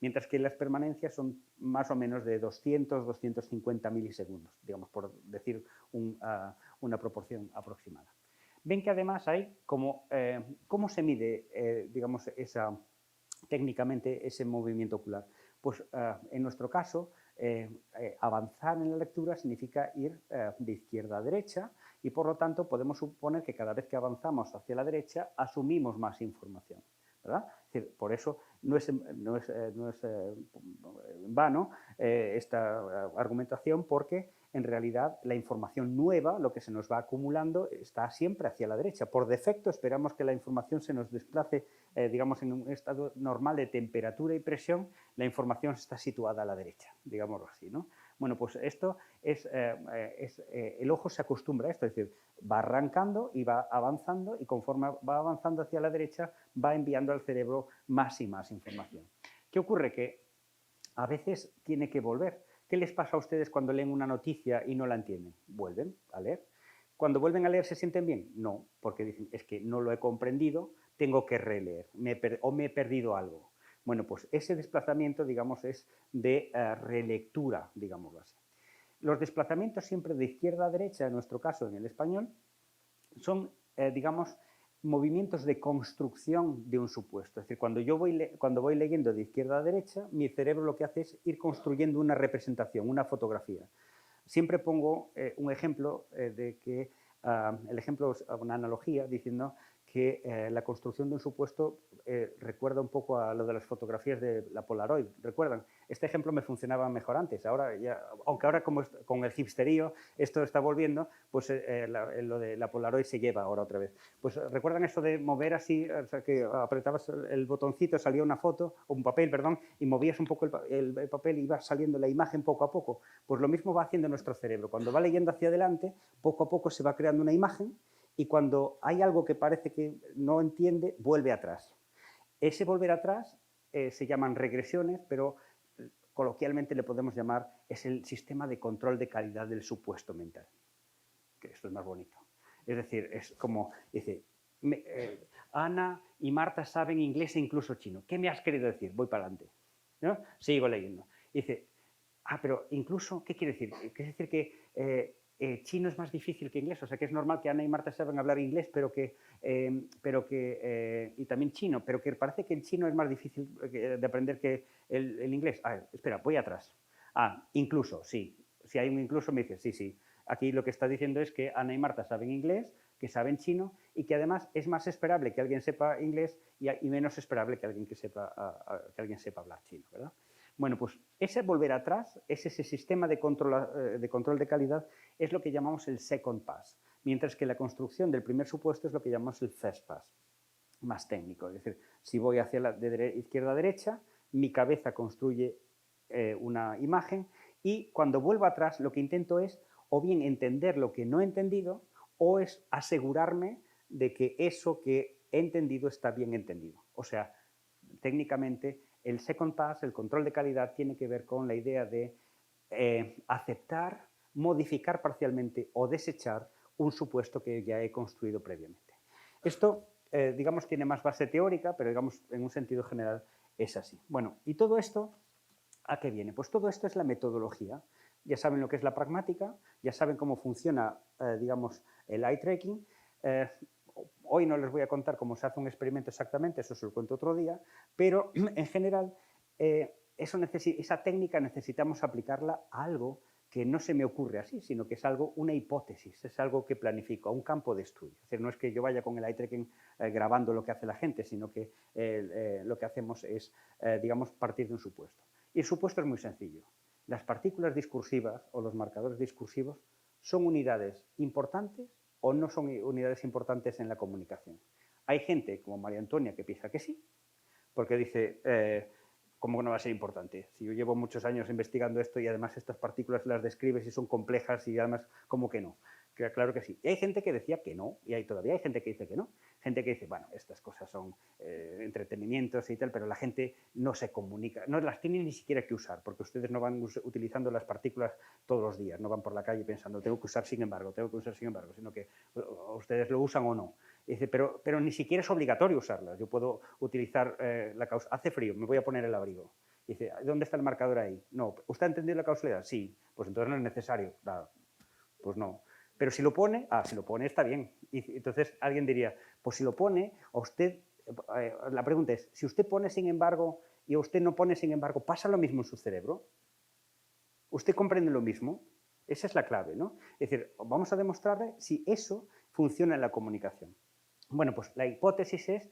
mientras que las permanencias son más o menos de 200-250 milisegundos, digamos, por decir una proporción aproximada. Ven que además hay cómo se mide, digamos, técnicamente ese movimiento ocular. Pues en nuestro caso, avanzar en la lectura significa ir de izquierda a derecha y por lo tanto podemos suponer que cada vez que avanzamos hacia la derecha asumimos más información, ¿verdad? Es decir, por eso no es en vano esta argumentación, porque en realidad la información nueva, lo que se nos va acumulando, está siempre hacia la derecha. Por defecto esperamos que la información se nos desplace, digamos, en un estado normal de temperatura y presión, la información está situada a la derecha, digámoslo así, ¿no? Bueno, pues esto el ojo se acostumbra a esto, es decir, va arrancando y va avanzando y conforme va avanzando hacia la derecha va enviando al cerebro más y más información. ¿Qué ocurre? Que a veces tiene que volver. ¿Qué les pasa a ustedes cuando leen una noticia y no la entienden? Vuelven a leer. ¿Cuando vuelven a leer se sienten bien? No, porque dicen, es que no lo he comprendido, tengo que releer o me he perdido algo. Bueno, pues ese desplazamiento, digamos, es de relectura, digámoslo así. Los desplazamientos siempre de izquierda a derecha, en nuestro caso, en el español, son, digamos, movimientos de construcción de un supuesto. Es decir, cuando voy leyendo de izquierda a derecha, mi cerebro lo que hace es ir construyendo una representación, una fotografía. Siempre pongo un ejemplo el ejemplo es una analogía diciendo que la construcción de un supuesto recuerda un poco a lo de las fotografías de la Polaroid. ¿Recuerdan? Este ejemplo me funcionaba mejor antes. Ahora ya, aunque ahora como con el hipsterío esto está volviendo, pues lo de la Polaroid se lleva ahora otra vez. Pues ¿recuerdan eso de mover así? O sea, que apretabas el botoncito, salía una foto, o un papel, perdón, y movías un poco el papel y iba saliendo la imagen poco a poco. Pues lo mismo va haciendo nuestro cerebro. Cuando va leyendo hacia adelante, poco a poco se va creando una imagen y cuando hay algo que parece que no entiende, vuelve atrás. Ese volver atrás se llaman regresiones, pero coloquialmente le podemos llamar, es el sistema de control de calidad del supuesto mental. Que esto es más bonito. Es decir, es como, dice, Ana y Marta saben inglés e incluso chino. ¿Qué me has querido decir? Voy para adelante, ¿no? Sigo leyendo. Dice, pero incluso, ¿qué quiere decir? Quiere decir que chino es más difícil que inglés, o sea que es normal que Ana y Marta sepan hablar inglés, y también chino, pero que parece que el chino es más difícil de aprender que el inglés. Espera, voy atrás. Incluso, sí. Si hay un incluso me dice, sí. Aquí lo que está diciendo es que Ana y Marta saben inglés, que saben chino y que además es más esperable que alguien sepa inglés y menos esperable que alguien sepa hablar chino, ¿verdad? Bueno, pues ese volver atrás, ese sistema de control de calidad, es lo que llamamos el second pass, mientras que la construcción del primer supuesto es lo que llamamos el first pass, más técnico. Es decir, si voy hacia la izquierda a derecha, mi cabeza construye una imagen y cuando vuelvo atrás lo que intento es o bien entender lo que no he entendido o es asegurarme de que eso que he entendido está bien entendido. O sea, técnicamente el second pass, el control de calidad, tiene que ver con la idea de aceptar, modificar parcialmente o desechar un supuesto que ya he construido previamente. Esto, digamos, tiene más base teórica, pero digamos, en un sentido general es así. Bueno, ¿y todo esto a qué viene? Pues todo esto es la metodología. Ya saben lo que es la pragmática, ya saben cómo funciona, digamos, el eye tracking. Hoy no les voy a contar cómo se hace un experimento exactamente, eso se lo cuento otro día, pero en general esa técnica necesitamos aplicarla a algo que no se me ocurre así, sino que es una hipótesis, es algo que planifico, a un campo de estudio. Es decir, no es que yo vaya con el eye tracking grabando lo que hace la gente, sino que lo que hacemos es, digamos, partir de un supuesto. Y el supuesto es muy sencillo. Las partículas discursivas o los marcadores discursivos son unidades importantes o no son unidades importantes en la comunicación. Hay gente como María Antonia que piensa que sí, porque dice, ¿cómo no va a ser importante? Si yo llevo muchos años investigando esto y además estas partículas las describes y son complejas y además, ¿cómo que no? Claro que sí. Y hay gente que decía que no, y todavía hay gente que dice que no. Gente que dice, bueno, estas cosas son entretenimientos y tal, pero la gente no se comunica, no las tiene ni siquiera que usar, porque ustedes no van utilizando las partículas todos los días, no van por la calle pensando, tengo que usar sin embargo, sino que ustedes lo usan o no. Y dice, pero ni siquiera es obligatorio usarlas. Yo puedo utilizar la causa, hace frío, me voy a poner el abrigo. Y dice, ¿dónde está el marcador ahí? No. ¿Usted ha entendido la causalidad? Sí. Pues entonces no es necesario. Nada. Pues no. Pero si lo pone, si lo pone está bien. Y entonces alguien diría, pues si lo pone, a usted, la pregunta es, si usted pone sin embargo y usted no pone sin embargo, ¿pasa lo mismo en su cerebro? ¿Usted comprende lo mismo? Esa es la clave, ¿no? Es decir, vamos a demostrarle si eso funciona en la comunicación. Bueno, pues la hipótesis es,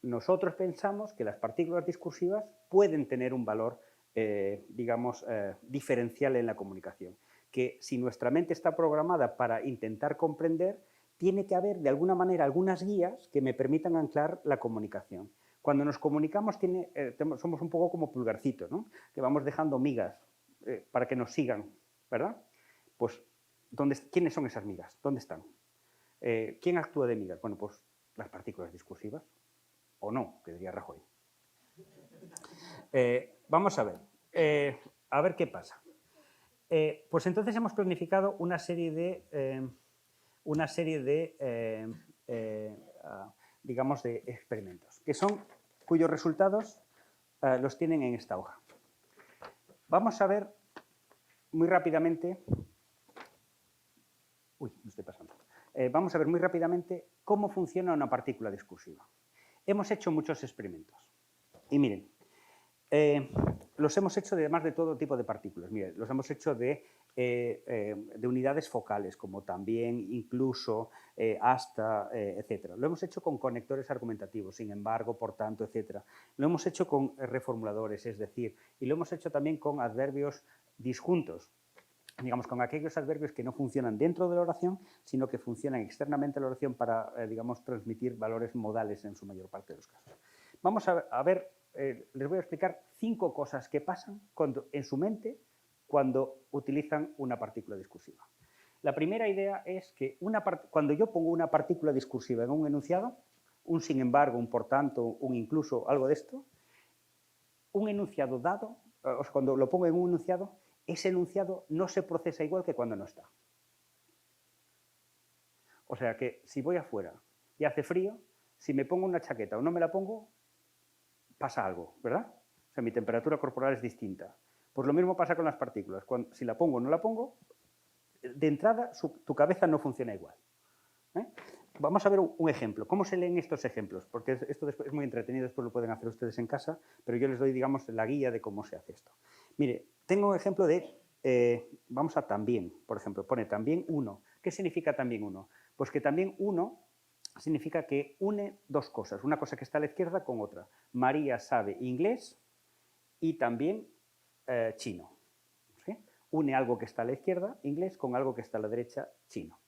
nosotros pensamos que las partículas discursivas pueden tener un valor, digamos, diferencial en la comunicación. Que si nuestra mente está programada para intentar comprender, tiene que haber, de alguna manera, algunas guías que me permitan anclar la comunicación. Cuando nos comunicamos somos un poco como pulgarcitos, ¿no? Que vamos dejando migas para que nos sigan, ¿verdad? Pues, ¿quiénes son esas migas? ¿Dónde están? ¿Quién actúa de migas? Bueno, pues las partículas discursivas. O no, que diría Rajoy. Vamos a ver qué pasa. Pues entonces hemos planificado una serie de digamos, de experimentos, cuyos resultados los tienen en esta hoja. Vamos a ver muy rápidamente. Me estoy pasando. Vamos a ver muy rápidamente cómo funciona una partícula discursiva. Hemos hecho muchos experimentos. Y miren, los hemos hecho además de todo tipo de partículas. Miren, los hemos hecho de unidades focales, como también, incluso, hasta, etc. Lo hemos hecho con conectores argumentativos, sin embargo, por tanto, etc. Lo hemos hecho con reformuladores, es decir, y lo hemos hecho también con adverbios disjuntos, digamos, con aquellos adverbios que no funcionan dentro de la oración, sino que funcionan externamente a la oración para, digamos, transmitir valores modales en su mayor parte de los casos. Vamos a ver, les voy a explicar 5 cosas que pasan en su mente cuando utilizan una partícula discursiva. La primera idea es que cuando yo pongo una partícula discursiva en un enunciado, un sin embargo, un por tanto, un incluso, algo de esto, un enunciado dado, o sea, cuando lo pongo en un enunciado, ese enunciado no se procesa igual que cuando no está. O sea que si voy afuera y hace frío, si me pongo una chaqueta o no me la pongo, pasa algo, ¿verdad? O sea, mi temperatura corporal es distinta. Pues lo mismo pasa con las partículas. Si la pongo o no la pongo, de entrada tu cabeza no funciona igual. Vamos a ver un ejemplo. ¿Cómo se leen estos ejemplos? Porque esto es muy entretenido, después lo pueden hacer ustedes en casa, pero yo les doy, digamos, la guía de cómo se hace esto. Mire, tengo un ejemplo de, vamos a también, por ejemplo, pone también uno. ¿Qué significa también uno? Pues que también uno significa que une dos cosas, una cosa que está a la izquierda con otra. María sabe inglés y también chino. ¿Sí? Une algo que está a la izquierda, inglés, con algo que está a la derecha, chino.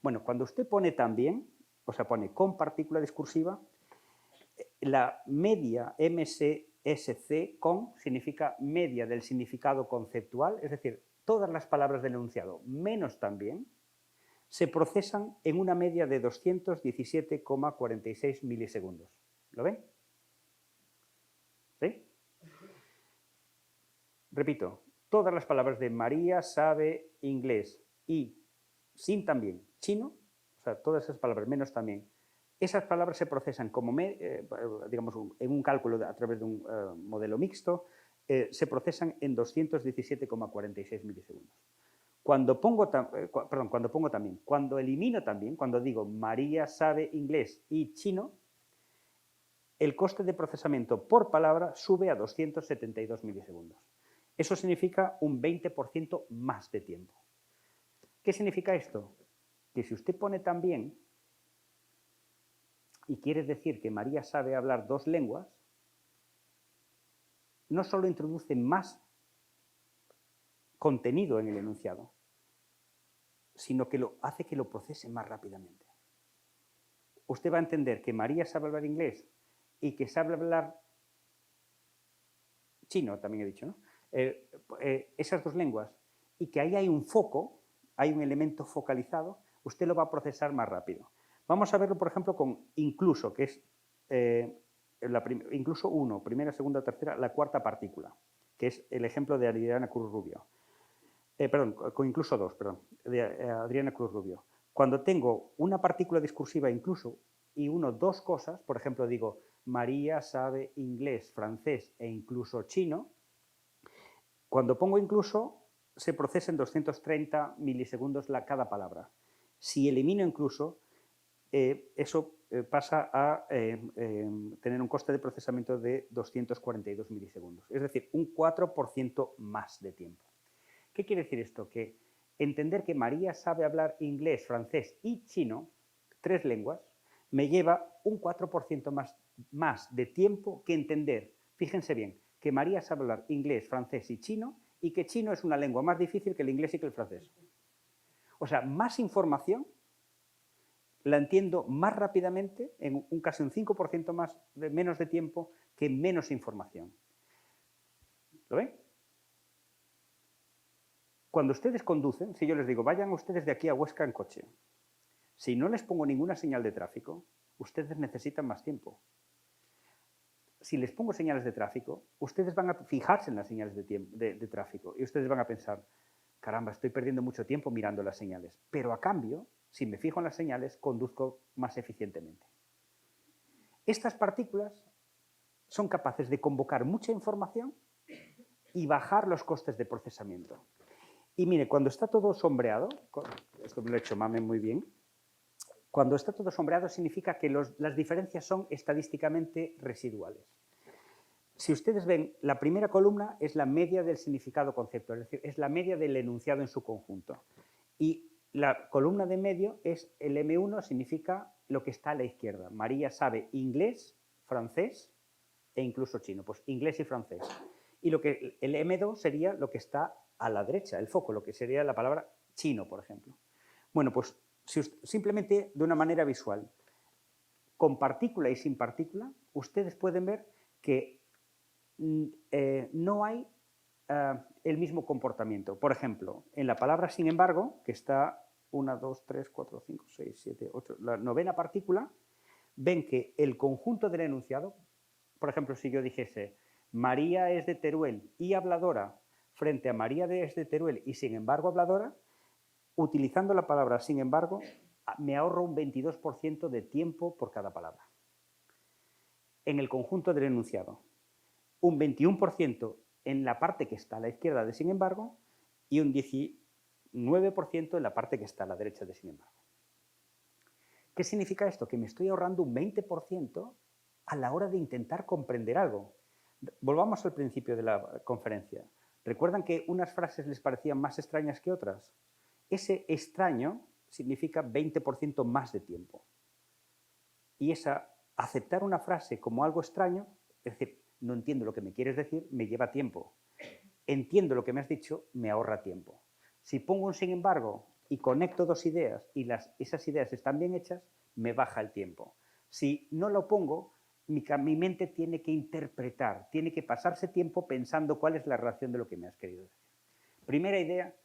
Bueno, cuando usted pone también, o sea, pone con partícula discursiva, la media MSSC con significa media del significado conceptual, es decir, todas las palabras del enunciado, menos también, se procesan en una media de 217,46 milisegundos. ¿Lo ven? ¿Sí? Repito, todas las palabras de María sabe inglés y sin también chino, o sea, todas esas palabras, menos también, esas palabras se procesan como, digamos, en un cálculo a través de un modelo mixto, se procesan en 217,46 milisegundos. Cuando pongo también, cuando elimino también, cuando digo María sabe inglés y chino, el coste de procesamiento por palabra sube a 272 milisegundos. Eso significa un 20% más de tiempo. ¿Qué significa esto? Que si usted pone también y quiere decir que María sabe hablar 2 lenguas, no solo introduce más contenido en el enunciado, sino que hace que lo procese más rápidamente. Usted va a entender que María sabe hablar inglés y que sabe hablar chino, también he dicho, ¿no? Esas 2 lenguas, y que ahí hay un foco, hay un elemento focalizado, usted lo va a procesar más rápido. Vamos a verlo, por ejemplo, con incluso, que es incluso 1, primera, segunda, tercera, la cuarta partícula, que es el ejemplo de Adriana Cruz Rubio. Con incluso 2, de Adriana Cruz Rubio. Cuando tengo una partícula discursiva incluso y uno 2 cosas, por ejemplo, digo, María sabe inglés, francés e incluso chino. Cuando pongo incluso, se procesa en 230 milisegundos cada palabra. Si elimino incluso, eso pasa a tener un coste de procesamiento de 242 milisegundos. Es decir, un 4% más de tiempo. ¿Qué quiere decir esto? Que entender que María sabe hablar inglés, francés y chino, 3 lenguas, me lleva un 4% más de tiempo que entender, fíjense bien, que María sabe hablar inglés, francés y chino, y que chino es una lengua más difícil que el inglés y que el francés. O sea, más información la entiendo más rápidamente, en casi un 5% menos de tiempo, que menos información. ¿Lo ven? Cuando ustedes conducen, si yo les digo, vayan ustedes de aquí a Huesca en coche, si no les pongo ninguna señal de tráfico, ustedes necesitan más tiempo. Si les pongo señales de tráfico, ustedes van a fijarse en las señales de tráfico y ustedes van a pensar, caramba, estoy perdiendo mucho tiempo mirando las señales, pero a cambio, si me fijo en las señales, conduzco más eficientemente. Estas partículas son capaces de convocar mucha información y bajar los costes de procesamiento. Y mire, cuando está todo sombreado, esto me lo ha hecho Mame muy bien, cuando está todo sombreado significa que las diferencias son estadísticamente residuales. Si ustedes ven, la primera columna es la media del significado conceptual, es decir, es la media del enunciado en su conjunto. Y la columna de medio es el M1, significa lo que está a la izquierda. María sabe inglés, francés e incluso chino. Pues inglés y francés. Y el M2 sería lo que está a la derecha, el foco, lo que sería la palabra chino, por ejemplo. Bueno, pues simplemente de una manera visual, con partícula y sin partícula, ustedes pueden ver que no hay el mismo comportamiento. Por ejemplo, en la palabra sin embargo, que está 1, 2, 3, 4, 5, 6, 7, 8, la 9ª partícula, ven que el conjunto del enunciado, por ejemplo, si yo dijese María es de Teruel y habladora frente a María es de Teruel y sin embargo habladora, utilizando la palabra sin embargo, me ahorro un 22% de tiempo por cada palabra. En el conjunto del enunciado, un 21% en la parte que está a la izquierda de sin embargo y un 19% en la parte que está a la derecha de sin embargo. ¿Qué significa esto? Que me estoy ahorrando un 20% a la hora de intentar comprender algo. Volvamos al principio de la conferencia. ¿Recuerdan que unas frases les parecían más extrañas que otras? Ese extraño significa 20% más de tiempo. Y aceptar una frase como algo extraño, es decir, no entiendo lo que me quieres decir, me lleva tiempo. Entiendo lo que me has dicho, me ahorra tiempo. Si pongo un sin embargo y conecto dos ideas y esas ideas están bien hechas, me baja el tiempo. Si no lo pongo, mi mente tiene que interpretar, tiene que pasarse tiempo pensando cuál es la relación de lo que me has querido decir. Primera idea,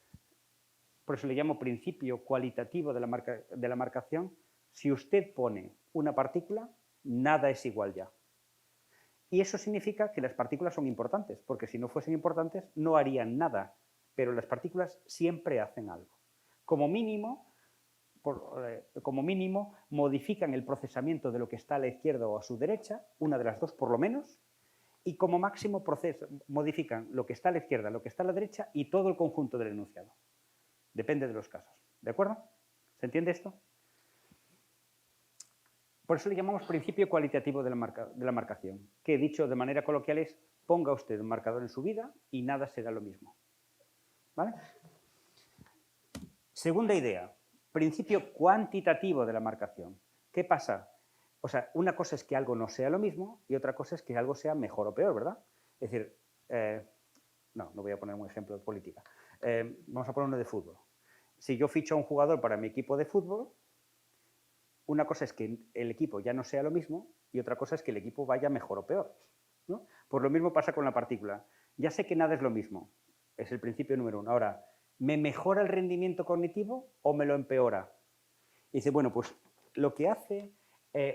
por eso le llamo principio cualitativo de la marcación. Si usted pone una partícula, nada es igual ya. Y eso significa que las partículas son importantes, porque si no fuesen importantes no harían nada, pero las partículas siempre hacen algo. Como mínimo, modifican el procesamiento de lo que está a la izquierda o a su derecha, una de las dos por lo menos, y como máximo modifican lo que está a la izquierda, lo que está a la derecha y todo el conjunto del enunciado. Depende de los casos. ¿De acuerdo? ¿Se entiende esto? Por eso le llamamos principio cualitativo de la marcación, que dicho de manera coloquial es ponga usted un marcador en su vida y nada será lo mismo. ¿Vale? Segunda idea, principio cuantitativo de la marcación. ¿Qué pasa? O sea, una cosa es que algo no sea lo mismo y otra cosa es que algo sea mejor o peor, ¿verdad? Es decir, no voy a poner un ejemplo de política. Vamos a poner uno de fútbol. Si yo ficho a un jugador para mi equipo de fútbol, una cosa es que el equipo ya no sea lo mismo y otra cosa es que el equipo vaya mejor o peor, ¿no? Pues lo mismo pasa con la partícula. Ya sé que nada es lo mismo. Es el principio número 1. Ahora, ¿me mejora el rendimiento cognitivo o me lo empeora? Y dice, bueno, pues lo que hace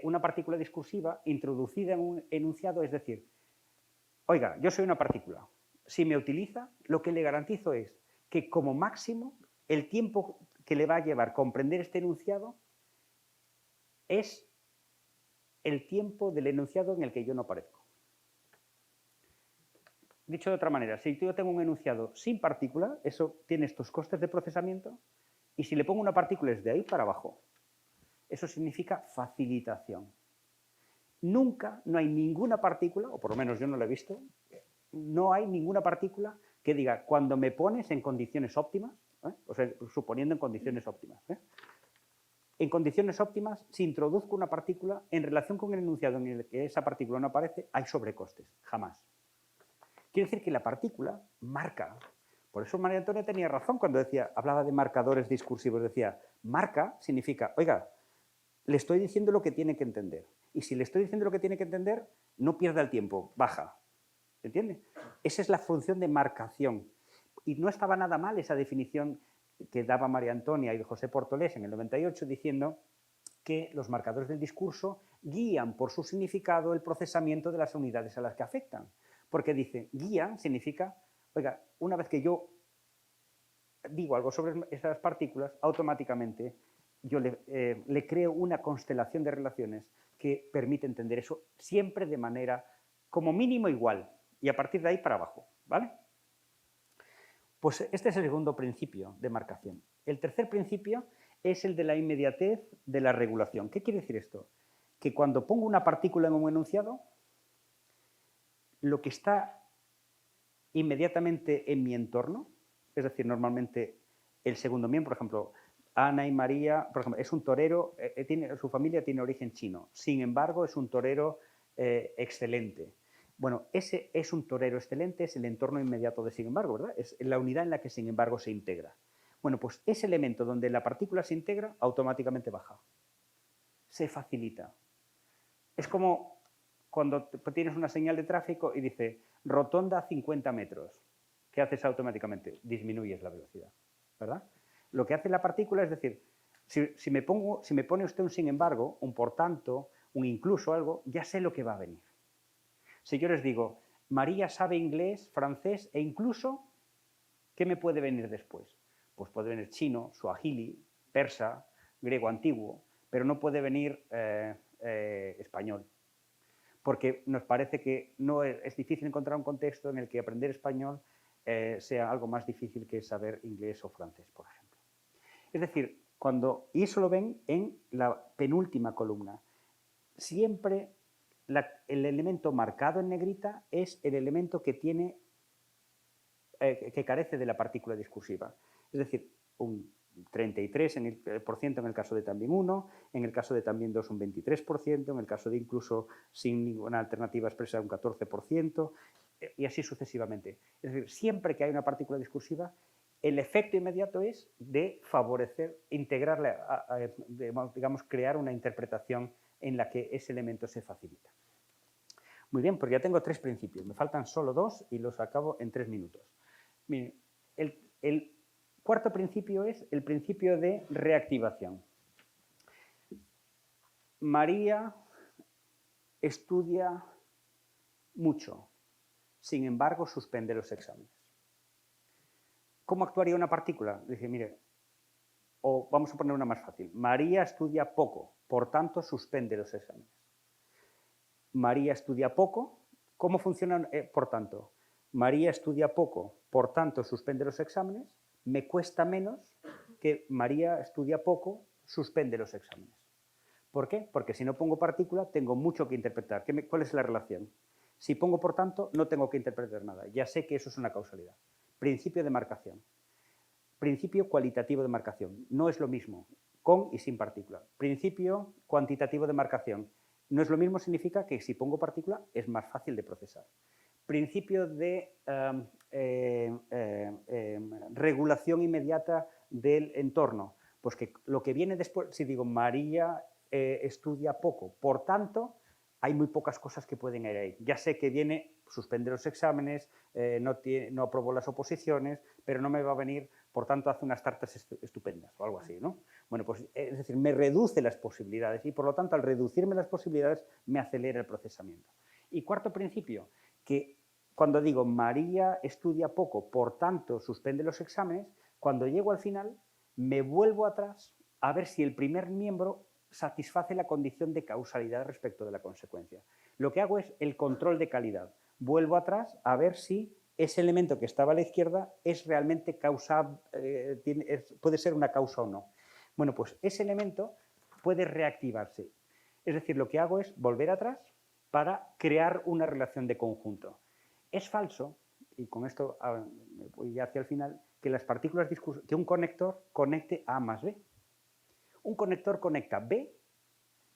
una partícula discursiva introducida en un enunciado es decir, oiga, yo soy una partícula. Si me utiliza, lo que le garantizo es que como máximo el tiempo que le va a llevar comprender este enunciado es el tiempo del enunciado en el que yo no aparezco. Dicho de otra manera, si yo tengo un enunciado sin partícula, eso tiene estos costes de procesamiento, y si le pongo una partícula es de ahí para abajo. Eso significa facilitación. Nunca, no hay ninguna partícula, o por lo menos yo no la he visto, no hay ninguna partícula que diga, cuando me pones en condiciones óptimas, o sea, suponiendo en condiciones óptimas, en condiciones óptimas, si introduzco una partícula, en relación con el enunciado en el que esa partícula no aparece, hay sobrecostes, jamás. Quiere decir que la partícula marca. Por eso María Antonia tenía razón cuando hablaba de marcadores discursivos. Decía, marca significa, oiga, le estoy diciendo lo que tiene que entender. Y si le estoy diciendo lo que tiene que entender, no pierda el tiempo, baja. ¿Entiende? Esa es la función de marcación. Y no estaba nada mal esa definición que daba María Antonia y José Portolés en el 98, diciendo que los marcadores del discurso guían por su significado el procesamiento de las unidades a las que afectan. Porque dice, guía significa, oiga, una vez que yo digo algo sobre esas partículas, automáticamente yo le creo una constelación de relaciones que permite entender eso siempre de manera como mínimo igual y a partir de ahí para abajo, ¿vale? Pues este es el segundo principio de marcación. El tercer principio es el de la inmediatez de la regulación. ¿Qué quiere decir esto? Que cuando pongo una partícula en un enunciado, lo que está inmediatamente en mi entorno, es decir, normalmente el segundo miembro, por ejemplo, Ana y María, por ejemplo, es un torero, su familia tiene origen chino, sin embargo, es un torero excelente. Bueno, ese es un torero excelente, es el entorno inmediato de sin embargo, ¿verdad? Es la unidad en la que sin embargo se integra. Bueno, pues ese elemento donde la partícula se integra, automáticamente baja. Se facilita. Es como cuando tienes una señal de tráfico y dice rotonda a 50 metros. ¿Qué haces automáticamente? Disminuyes la velocidad, ¿verdad? Lo que hace la partícula es decir, si me pone usted un sin embargo, un por tanto, un incluso algo, ya sé lo que va a venir. Si yo les digo, María sabe inglés, francés e incluso, ¿qué me puede venir después? Pues puede venir chino, suajili, persa, griego antiguo, pero no puede venir español. Porque nos parece que no es difícil encontrar un contexto en el que aprender español sea algo más difícil que saber inglés o francés, por ejemplo. Es decir, y eso lo ven en la penúltima columna. Siempre el elemento marcado en negrita es el elemento que que carece de la partícula discursiva. Es decir, un 33% en el caso de también 1, en el caso de también 2 un 23%, en el caso de incluso sin ninguna alternativa expresa un 14%, y así sucesivamente. Es decir, siempre que hay una partícula discursiva, el efecto inmediato es de favorecer, integrarle, digamos, crear una interpretación en la que ese elemento se facilita. Muy bien, pues ya tengo 3 principios. Me faltan solo 2 y los acabo en 3 minutos. Miren, el cuarto principio es el principio de reactivación. María estudia mucho, sin embargo, suspende los exámenes. ¿Cómo actuaría una partícula? Dice, mire, o vamos a poner una más fácil. María estudia poco, por tanto, suspende los exámenes. María estudia poco, ¿cómo funciona? Por tanto, María estudia poco, por tanto, suspende los exámenes, me cuesta menos que María estudia poco, suspende los exámenes. ¿Por qué? Porque si no pongo partícula, tengo mucho que interpretar. ¿Cuál es la relación? Si pongo por tanto, no tengo que interpretar nada. Ya sé que eso es una causalidad. Principio de marcación. Principio cualitativo de marcación. No es lo mismo con y sin partícula. Principio cuantitativo de marcación. No es lo mismo, significa que si pongo partícula es más fácil de procesar. Principio de regulación inmediata del entorno. Pues que lo que viene después, si digo María estudia poco, por tanto, hay muy pocas cosas que pueden ir ahí. Ya sé que viene, suspende los exámenes, no aprobó las oposiciones, pero no me va a venir, por tanto, hace unas tartas estupendas o algo así, ¿no? Bueno, pues es decir, me reduce las posibilidades y, por lo tanto, al reducirme las posibilidades, me acelera el procesamiento. Y cuarto principio, que cuando digo María estudia poco, por tanto, suspende los exámenes, cuando llego al final, me vuelvo atrás a ver si el primer miembro satisface la condición de causalidad respecto de la consecuencia. Lo que hago es el control de calidad. Vuelvo atrás a ver si ese elemento que estaba a la izquierda es realmente causa, puede ser una causa o no. Bueno, pues ese elemento puede reactivarse. Es decir, lo que hago es volver atrás para crear una relación de conjunto. Es falso, y con esto me voy hacia el final, que las partículas que un conector conecte A más B. Un conector conecta B,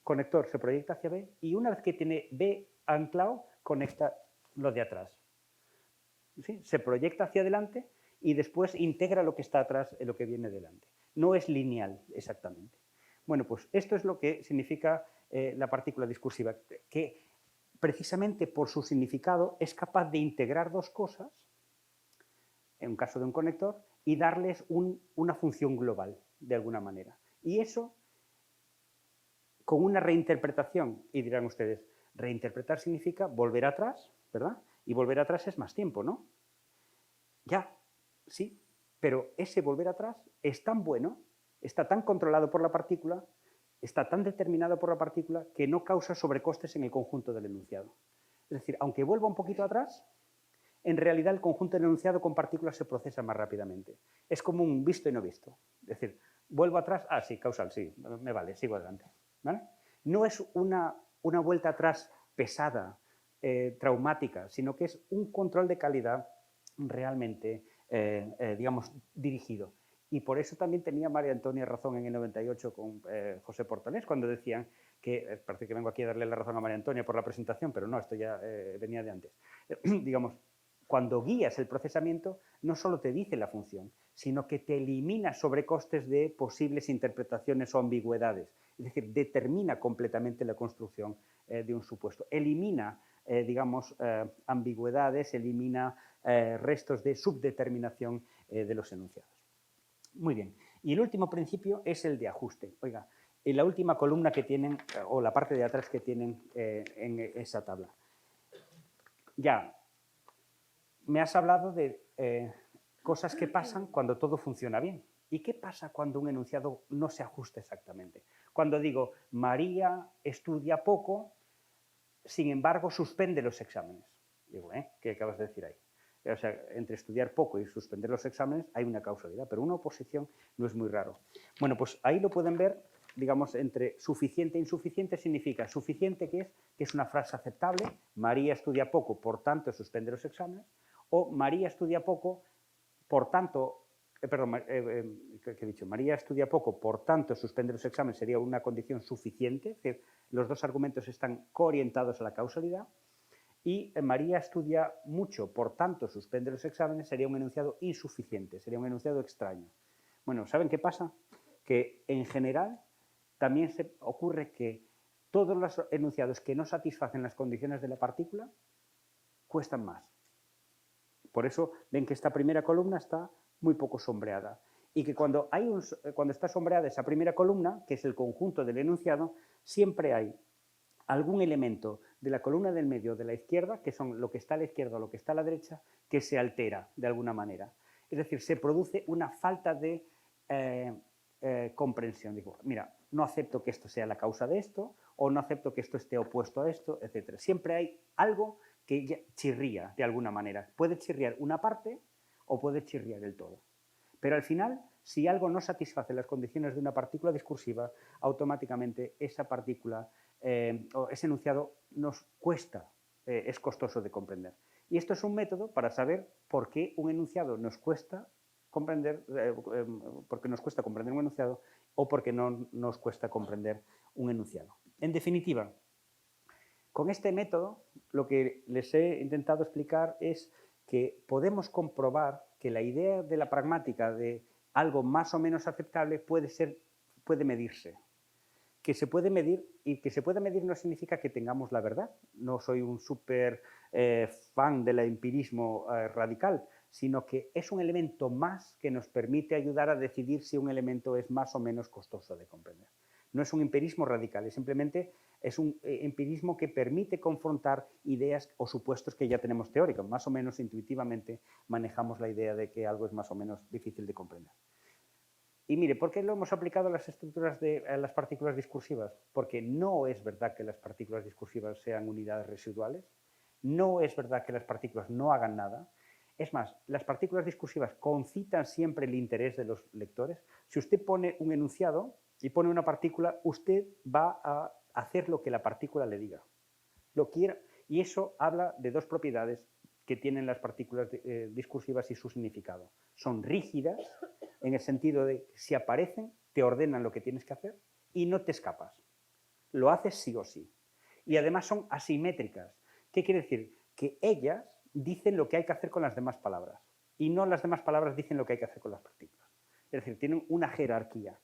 conector se proyecta hacia B, y una vez que tiene B anclado, conecta lo de atrás. ¿Sí? Se proyecta hacia adelante y después integra lo que está atrás en lo que viene delante. No es lineal exactamente. Bueno, pues esto es lo que significa la partícula discursiva, que precisamente por su significado es capaz de integrar dos cosas, en un caso de un conector, y darles una función global, de alguna manera. Y eso, con una reinterpretación, y dirán ustedes, reinterpretar significa volver atrás, ¿verdad? Y volver atrás es más tiempo, ¿no? Ya, sí, pero ese volver atrás es tan bueno, está tan controlado por la partícula, está tan determinado por la partícula que no causa sobrecostes en el conjunto del enunciado. Es decir, aunque vuelva un poquito atrás, en realidad el conjunto del enunciado con partículas se procesa más rápidamente. Es como un visto y no visto. Es decir, vuelvo atrás, sí, causal, sí, me vale, sigo adelante. ¿Vale? No es una vuelta atrás pesada, traumática, sino que es un control de calidad realmente, digamos, dirigido. Y por eso también tenía María Antonia razón en el 98 con José Portanés, cuando decían que, parece que vengo aquí a darle la razón a María Antonia por la presentación, pero no, esto ya venía de antes. Digamos, cuando guías el procesamiento, no solo te dice la función, sino que te elimina sobrecostes de posibles interpretaciones o ambigüedades. Es decir, determina completamente la construcción de un supuesto. Elimina, digamos, ambigüedades, elimina restos de subdeterminación de los enunciados. Muy bien. Y el último principio es el de ajuste. Oiga, en la última columna que tienen, o la parte de atrás que tienen en esa tabla. Ya, me has hablado de cosas que pasan cuando todo funciona bien. ¿Y qué pasa cuando un enunciado no se ajusta exactamente? Cuando digo, María estudia poco, sin embargo, suspende los exámenes. Digo, ¿qué acabas de decir ahí? O sea, entre estudiar poco y suspender los exámenes hay una causalidad, pero una oposición no es muy raro. Bueno, pues ahí lo pueden ver, digamos, entre suficiente e insuficiente significa suficiente, que es una frase aceptable, María estudia poco, por tanto suspende los exámenes, o María estudia poco, por tanto, ¿qué he dicho? María estudia poco, por tanto suspende los exámenes sería una condición suficiente, es decir, los dos argumentos están coorientados a la causalidad. Y María estudia mucho, por tanto suspende los exámenes, sería un enunciado insuficiente, sería un enunciado extraño. Bueno, ¿saben qué pasa? Que en general también se ocurre que todos los enunciados que no satisfacen las condiciones de la partícula cuestan más. Por eso ven que esta primera columna está muy poco sombreada. Y que cuando está sombreada esa primera columna, que es el conjunto del enunciado, siempre hay algún elemento de la columna del medio de la izquierda, que son lo que está a la izquierda o lo que está a la derecha, que se altera de alguna manera. Es decir, se produce una falta de comprensión. Digo, mira, no acepto que esto sea la causa de esto, o no acepto que esto esté opuesto a esto, etc. Siempre hay algo que chirría de alguna manera. Puede chirriar una parte o puede chirriar el todo. Pero al final, si algo no satisface las condiciones de una partícula discursiva, automáticamente esa partícula o ese enunciado nos cuesta, es costoso de comprender. Y esto es un método para saber por qué un enunciado nos cuesta comprender, porque nos cuesta comprender un enunciado o porque no nos cuesta comprender un enunciado. En definitiva, con este método lo que les he intentado explicar es que podemos comprobar que la idea de la pragmática de algo más o menos aceptable puede medirse. Que se puede medir, y que se puede medir no significa que tengamos la verdad. No soy un súper fan del empirismo radical, sino que es un elemento más que nos permite ayudar a decidir si un elemento es más o menos costoso de comprender. No es un empirismo radical, es un empirismo que permite confrontar ideas o supuestos que ya tenemos teóricos. Más o menos intuitivamente manejamos la idea de que algo es más o menos difícil de comprender. Y mire, ¿por qué lo hemos aplicado a las estructuras de las partículas discursivas? Porque no es verdad que las partículas discursivas sean unidades residuales, no es verdad que las partículas no hagan nada. Es más, las partículas discursivas concitan siempre el interés de los lectores. Si usted pone un enunciado y pone una partícula, usted va a hacer lo que la partícula le diga. Lo quiera. Y eso habla de dos propiedades que tienen las partículas discursivas y su significado. Son rígidas, en el sentido de que si aparecen, te ordenan lo que tienes que hacer y no te escapas. Lo haces sí o sí. Y además son asimétricas. ¿Qué quiere decir? Que ellas dicen lo que hay que hacer con las demás palabras y no las demás palabras dicen lo que hay que hacer con las partículas. Es decir, tienen una jerarquía.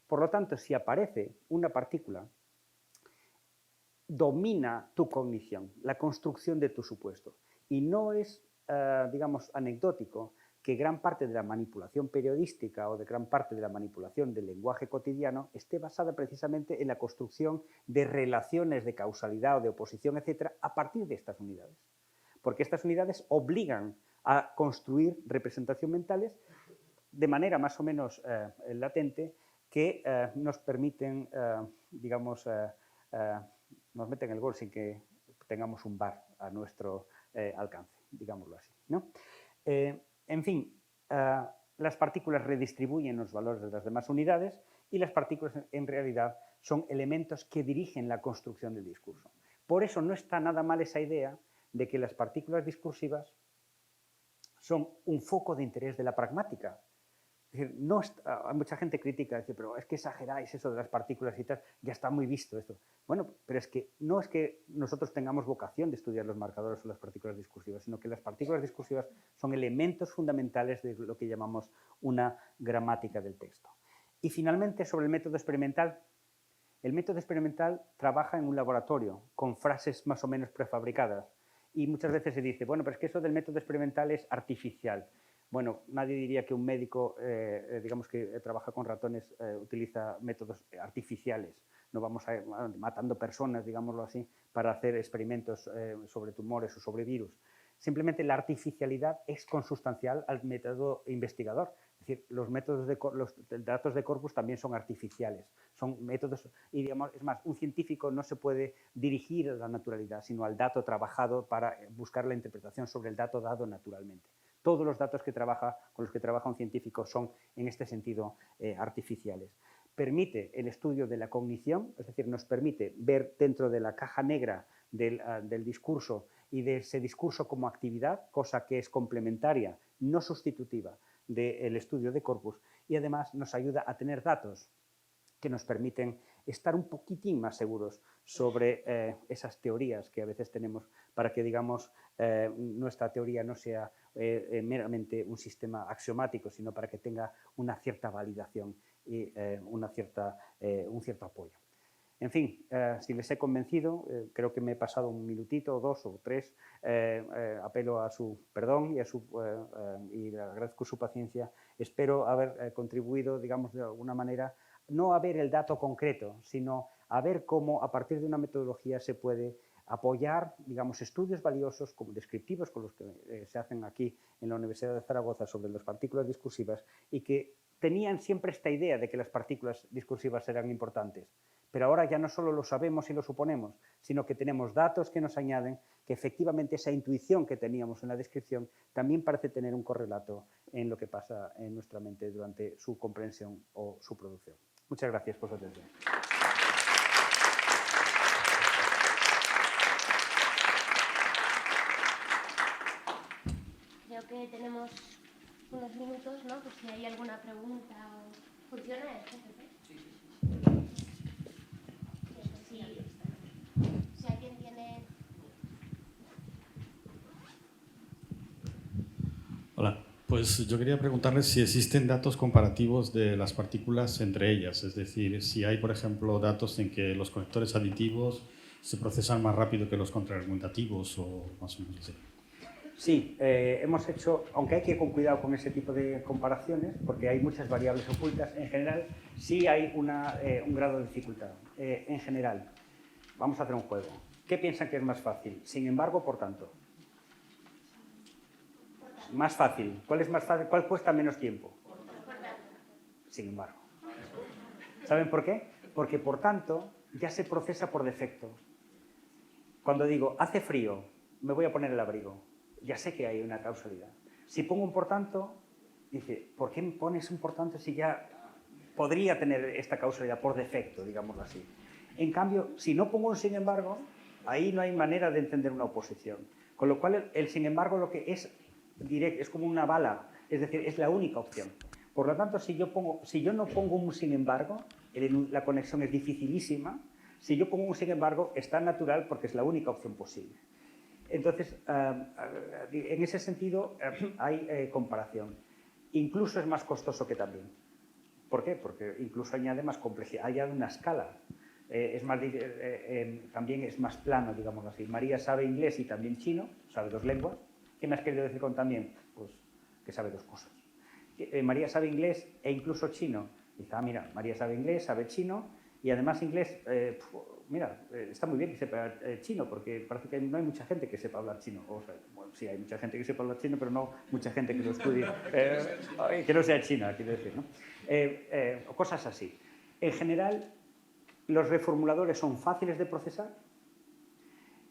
Por lo tanto, si aparece una partícula, domina tu cognición, la construcción de tu supuesto. Y no es, digamos, anecdótico que gran parte de la manipulación periodística o de gran parte de la manipulación del lenguaje cotidiano esté basada precisamente en la construcción de relaciones de causalidad o de oposición, etcétera, a partir de estas unidades. Porque estas unidades obligan a construir representaciones mentales de manera más o menos latente que nos permiten, digamos, nos meten el gol sin que tengamos un VAR a nuestro alcance, digámoslo así, ¿no? En fin, las partículas redistribuyen los valores de las demás unidades y las partículas en realidad son elementos que dirigen la construcción del discurso. Por eso no está nada mal esa idea de que las partículas discursivas son un foco de interés de la pragmática. Es decir, no hay mucha gente crítica, dice, pero es que exageráis eso de las partículas y tal, ya está muy visto esto. Bueno, pero es que no es que nosotros tengamos vocación de estudiar los marcadores o las partículas discursivas, sino que las partículas discursivas son elementos fundamentales de lo que llamamos una gramática del texto. Y finalmente, sobre el método experimental. El método experimental trabaja en un laboratorio con frases más o menos prefabricadas y muchas veces se dice, bueno, pero es que eso del método experimental es artificial. Bueno, nadie diría que un médico, digamos que trabaja con ratones, utiliza métodos artificiales. No vamos a ir matando personas, digámoslo así, para hacer experimentos sobre tumores o sobre virus. Simplemente la artificialidad es consustancial al método investigador. Es decir, los datos de corpus también son artificiales. Son métodos, y digamos, es más, un científico no se puede dirigir a la naturalidad, sino al dato trabajado para buscar la interpretación sobre el dato dado naturalmente. Todos los datos con los que trabaja un científico son, en este sentido, artificiales. Permite el estudio de la cognición, es decir, nos permite ver dentro de la caja negra del discurso y de ese discurso como actividad, cosa que es complementaria, no sustitutiva del estudio de corpus, y además nos ayuda a tener datos que nos permiten estar un poquitín más seguros sobre esas teorías que a veces tenemos para que, digamos, nuestra teoría no sea meramente un sistema axiomático, sino para que tenga una cierta validación y un cierto apoyo. En fin, si les he convencido, creo que me he pasado un minutito o dos o tres, apelo a su perdón y le agradezco su paciencia. Espero haber contribuido, digamos, de alguna manera, no a ver el dato concreto, sino a ver cómo a partir de una metodología se puede apoyar, digamos, estudios valiosos, como descriptivos, con los que se hacen aquí en la Universidad de Zaragoza sobre las partículas discursivas y que tenían siempre esta idea de que las partículas discursivas eran importantes. Pero ahora ya no solo lo sabemos y lo suponemos, sino que tenemos datos que nos añaden que efectivamente esa intuición que teníamos en la descripción también parece tener un correlato en lo que pasa en nuestra mente durante su comprensión o su producción. Muchas gracias por su atención. Creo que tenemos unos minutos, ¿no? Por si hay alguna pregunta. ¿Funciona esto? Sí. Si alguien tiene... Hola, pues yo quería preguntarles si existen datos comparativos de las partículas entre ellas, es decir, si hay, por ejemplo, datos en que los conectores aditivos se procesan más rápido que los contraargumentativos o más o menos así. Sí, hemos hecho, aunque hay que ir con cuidado con ese tipo de comparaciones, porque hay muchas variables ocultas, en general sí hay un grado de dificultad. En general, vamos a hacer un juego. ¿Qué piensan que es más fácil? Sin embargo, por tanto. Más fácil. ¿Cuál es más fácil? ¿Cuál cuesta menos tiempo? Sin embargo. ¿Saben por qué? Porque, por tanto, ya se procesa por defecto. Cuando digo, hace frío, me voy a poner el abrigo, ya sé que hay una causalidad. Si pongo un por tanto, dice, ¿por qué me pones un por tanto si ya podría tener esta causalidad por defecto, digámoslo así? En cambio, si no pongo un sin embargo, ahí no hay manera de entender una oposición. Con lo cual, el sin embargo lo que es directo, es como una bala, es decir, es la única opción. Por lo tanto, si yo no pongo un sin embargo, la conexión es dificilísima. Si yo pongo un sin embargo, es tan natural porque es la única opción posible. Entonces, en ese sentido, hay comparación. Incluso es más costoso que también. ¿Por qué? Porque incluso añade más complejidad, añade una escala. También es más plano, digámoslo así. María sabe inglés y también chino, sabe 2 lenguas. ¿Qué me has querido decir con también? Pues que sabe 2 cosas. María sabe inglés e incluso chino. Dice, mira, María sabe inglés, sabe chino y además inglés, está muy bien que sepa chino porque parece que no hay mucha gente que sepa hablar chino. O sea, bueno, sí hay mucha gente que sepa hablar chino, pero no mucha gente que lo estudie, que no sea china, quiero decir, ¿no? Cosas así. En general, los reformuladores son fáciles de procesar.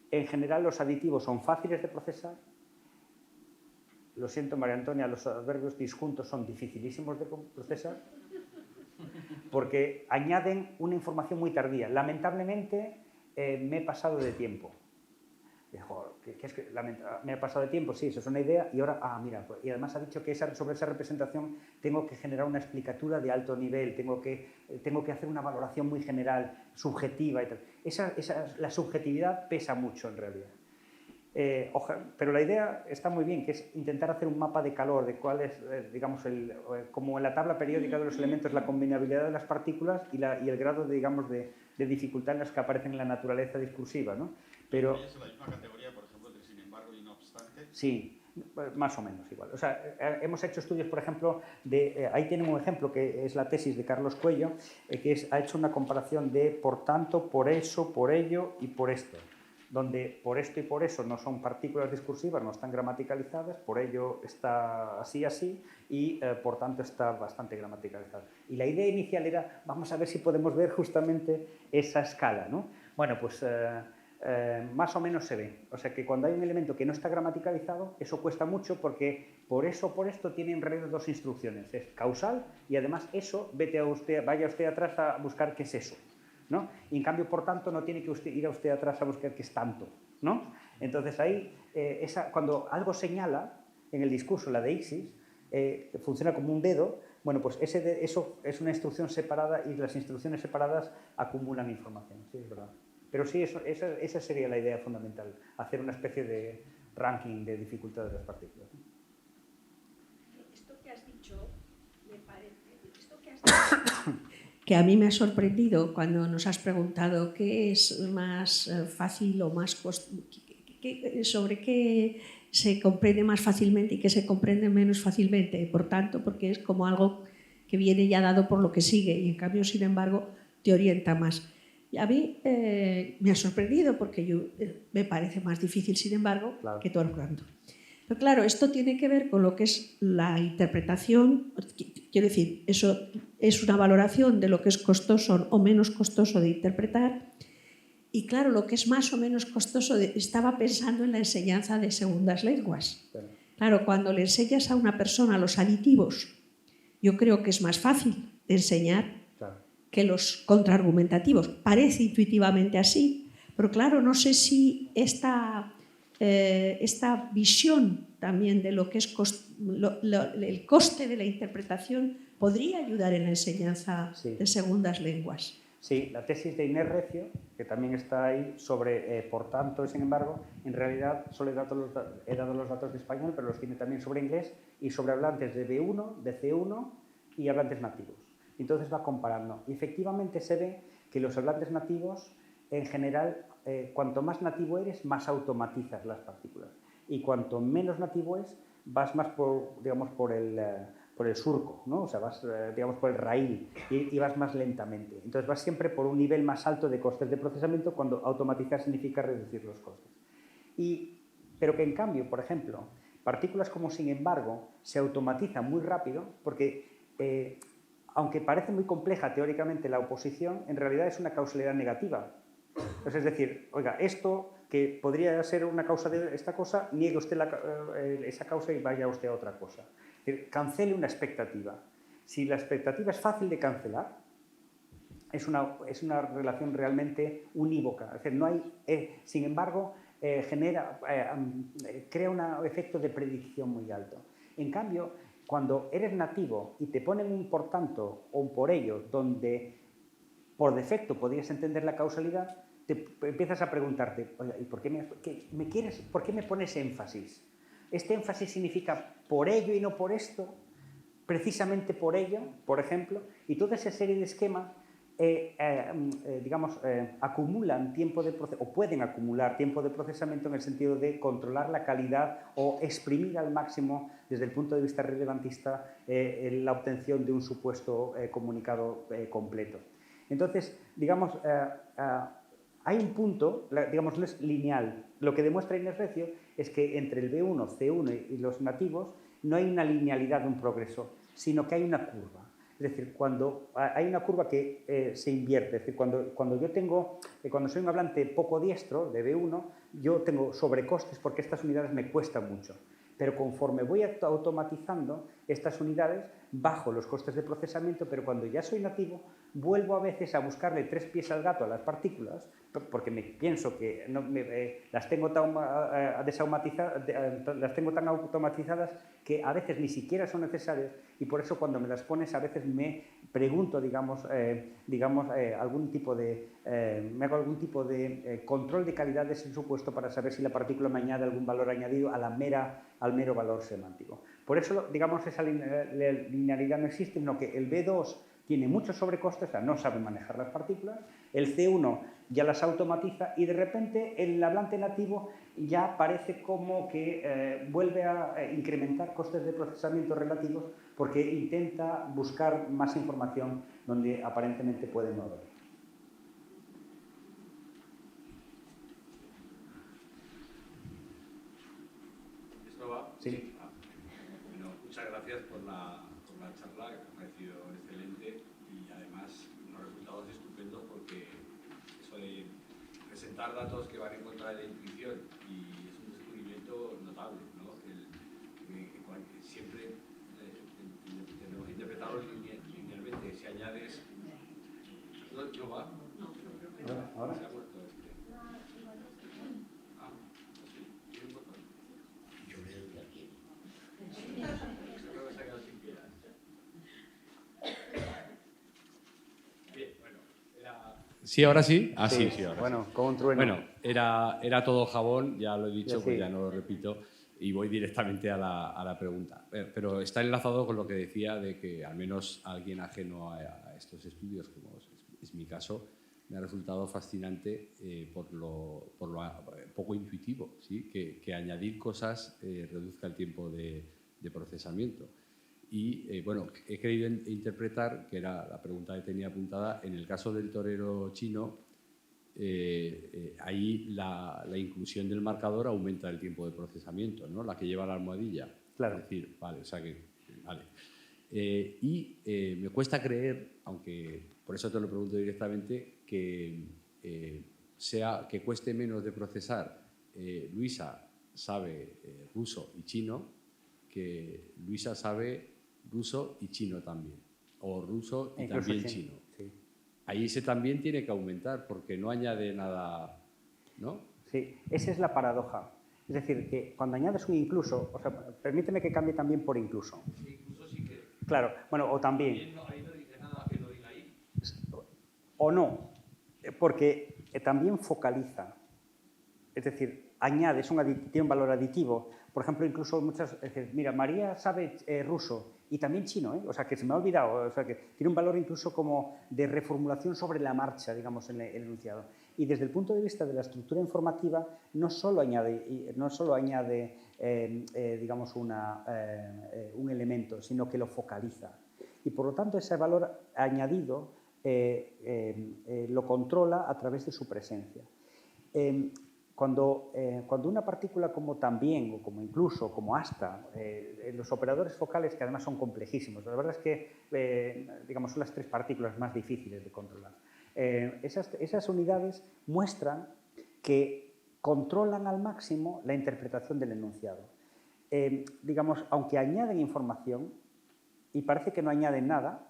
En general, los aditivos son fáciles de procesar. Lo siento, María Antonia, los adverbios disjuntos son dificilísimos de procesar porque añaden una información muy tardía. Lamentablemente, me he pasado de tiempo. Me he pasado de tiempo, sí, eso es una idea. Y ahora, mira, y además ha dicho que sobre esa representación tengo que generar una explicatura de alto nivel, tengo que hacer una valoración muy general, subjetiva y tal. La subjetividad pesa mucho en realidad. Pero la idea está muy bien, que es intentar hacer un mapa de calor, de cuál es, digamos, como en la tabla periódica de los elementos, la combinabilidad de las partículas y el grado, digamos, de dificultad en las que aparecen en la naturaleza discursiva, ¿no? Pero ¿es la misma categoría, por ejemplo, de sin embargo y no obstante? Sí, más o menos igual. O sea, hemos hecho estudios, por ejemplo, ahí tienen un ejemplo que es la tesis de Carlos Cuello, ha hecho una comparación de por tanto, por eso, por ello y por esto, donde por esto y por eso no son partículas discursivas, no están gramaticalizadas, por ello está así, y por tanto está bastante gramaticalizada. Y la idea inicial era, vamos a ver si podemos ver justamente esa escala, ¿no? Bueno, pues más o menos se ve. O sea que cuando hay un elemento que no está gramaticalizado, eso cuesta mucho porque por esto tiene en realidad 2 instrucciones. Es causal y además eso, vaya usted atrás a buscar qué es eso, ¿no? Y en cambio, por tanto, no tiene que ir a usted atrás a buscar qué es tanto, ¿no? Entonces ahí, cuando algo señala en el discurso, la deixis, funciona como un dedo, bueno, pues eso es una instrucción separada y las instrucciones separadas acumulan información, sí, es verdad. Pero sí, esa sería la idea fundamental, hacer una especie de ranking de dificultad de las partículas. Esto que has dicho, me parece, que a mí me ha sorprendido cuando nos has preguntado qué es más fácil o más sobre qué se comprende más fácilmente y qué se comprende menos fácilmente. Por tanto, porque es como algo que viene ya dado por lo que sigue y en cambio, sin embargo, te orienta más. Y a mí me ha sorprendido porque me parece más difícil, sin embargo, claro, que todo Orlando. Pero claro, esto tiene que ver con lo que es la interpretación. Quiero decir, eso es una valoración de lo que es costoso o menos costoso de interpretar. Y claro, lo que es más o menos costoso, estaba pensando en la enseñanza de segundas lenguas. Claro, cuando le enseñas a una persona los aditivos, yo creo que es más fácil de enseñar que los contraargumentativos. Parece intuitivamente así, pero claro, no sé si esta visión también de lo que es el coste de la interpretación podría ayudar en la enseñanza de segundas lenguas. Sí, la tesis de Inés Recio, que también está ahí, sobre por tanto, sin embargo, en realidad solo he dado los datos de español, pero los tiene también sobre inglés y sobre hablantes de B1, de C1 y hablantes nativos. Entonces va comparando. Y efectivamente se ve que los hablantes nativos, en general, cuanto más nativo eres, más automatizas las partículas. Y cuanto menos nativo es, vas más por el surco, ¿no? O sea, vas, digamos, por el raíl y vas más lentamente. Entonces vas siempre por un nivel más alto de costes de procesamiento cuando automatizar significa reducir los costes. Pero que en cambio, por ejemplo, partículas como sin embargo se automatizan muy rápido porque aunque parece muy compleja teóricamente la oposición, en realidad es una causalidad negativa. Entonces, es decir, oiga, esto que podría ser una causa de esta cosa, niegue usted esa causa y vaya usted a otra cosa. Es decir, cancele una expectativa. Si la expectativa es fácil de cancelar, es una relación realmente unívoca. Es decir, no hay, sin embargo, crea un efecto de predicción muy alto. En cambio, cuando eres nativo y te ponen un por tanto o un por ello, donde por defecto podrías entender la causalidad, te empiezas a preguntarte, oye, ¿y por qué me pones énfasis? ¿Este énfasis significa por ello y no por esto? Precisamente por ello, por ejemplo, y toda esa serie de esquemas acumulan tiempo de o pueden acumular tiempo de procesamiento en el sentido de controlar la calidad o exprimir al máximo desde el punto de vista relevantista la obtención de un supuesto comunicado completo. Entonces, digamos, hay un punto, digamos, no es lineal. Lo que demuestra Inés Recio es que entre el B1, C1 y los nativos no hay una linealidad de un progreso, sino que hay una curva. Es decir, cuando hay una curva que se invierte, es decir, cuando soy un hablante poco diestro, de B1, yo tengo sobrecostes porque estas unidades me cuestan mucho. Pero conforme voy automatizando estas unidades, bajo los costes de procesamiento, pero cuando ya soy nativo, vuelvo a veces a buscarle 3 pies al gato a las partículas, porque pienso que las tengo tan automatizadas que a veces ni siquiera son necesarias, y por eso cuando me las pones a veces me pregunto, me hago algún tipo de control de calidad de ese supuesto para saber si la partícula me añade algún valor añadido al mero valor semántico. Por eso, digamos, esa linealidad no existe, sino que el B2 tiene muchos sobrecostes, o sea, no sabe manejar las partículas, el C1 ya las automatiza y de repente el hablante nativo ya parece como que vuelve a incrementar costes de procesamiento relativos porque intenta buscar más información donde aparentemente puede no haber. ¿Esto va? Sí. Bueno, muchas gracias por la charla, que me ha parecido excelente y además unos resultados estupendos porque eso de presentar datos que van en contra de la intuición y es un descubrimiento notable, ¿no? Siempre tenemos que interpretarlo linealmente. Si añades... ¿No va? ¿Ahora? Se ha muerto este. Ah, sí. ¿Tiene un botón? Yo veo que aquí. Creo que se ha quedado sin pilas. Bien, bueno, ¿Sí, ahora sí? Ah, sí, ahora bueno, sí. con un trueno. Bueno, era todo jabón, ya lo he dicho, Sí. pues ya no lo repito, y voy directamente a la pregunta. Pero está enlazado con lo que decía de que al menos alguien ajeno a estos estudios, como es mi caso, me ha resultado fascinante por lo poco intuitivo, ¿sí? que añadir cosas reduzca el tiempo de procesamiento. Y bueno, he querido interpretar, que era la pregunta que tenía apuntada, en el caso del torero chino, ahí la inclusión del marcador aumenta el tiempo de procesamiento, ¿no? La que lleva la almohadilla. Claro. Es decir, vale, o sea que... Vale. Me cuesta creer, aunque por eso te lo pregunto directamente, que cueste menos de procesar. Luisa sabe ruso y chino, que Luisa sabe ruso y chino también, o ruso y incluso también chino. Sí. Ahí ese también tiene que aumentar porque no añade nada, ¿no? Sí, esa es la paradoja. Es decir, que cuando añades un incluso, o sea, permíteme que cambie también por incluso. Incluso sí que... Claro, bueno, o también. Ahí no dice nada que no diga ahí. O no, porque también focaliza. Es decir, añade, tiene un valor aditivo. Por ejemplo, incluso muchas veces, mira, María sabe ruso y también chino, ¿eh? O sea, que se me ha olvidado, o sea, que tiene un valor incluso como de reformulación sobre la marcha, digamos, en el enunciado. Y desde el punto de vista de la estructura informativa, no solo añade digamos, un elemento, sino que lo focaliza. Y por lo tanto, ese valor añadido lo controla a través de su presencia. cuando una partícula como también, o como incluso, como hasta, los operadores focales, que además son complejísimos, la verdad es que, digamos, son las 3 partículas más difíciles de controlar. Esas unidades muestran que controlan al máximo la interpretación del enunciado. Digamos, aunque añaden información, y parece que no añaden nada,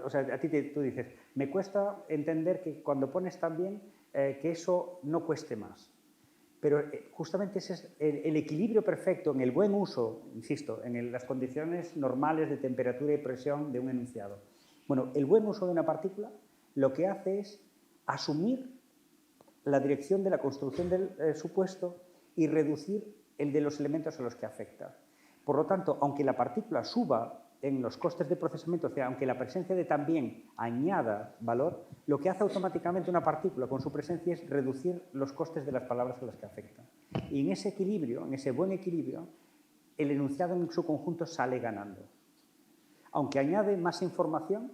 o sea, a ti tú dices, me cuesta entender que cuando pones también, que eso no cueste más. Pero justamente ese es el equilibrio perfecto en el buen uso, insisto, en las condiciones normales de temperatura y presión de un enunciado. Bueno, el buen uso de una partícula lo que hace es asumir la dirección de la construcción del supuesto y reducir el de los elementos a los que afecta. Por lo tanto, aunque la partícula suba en los costes de procesamiento, o sea, aunque la presencia de también añada valor, lo que hace automáticamente una partícula con su presencia es reducir los costes de las palabras a las que afecta. Y en ese equilibrio, en ese buen equilibrio, el enunciado en su conjunto sale ganando. Aunque añade más información,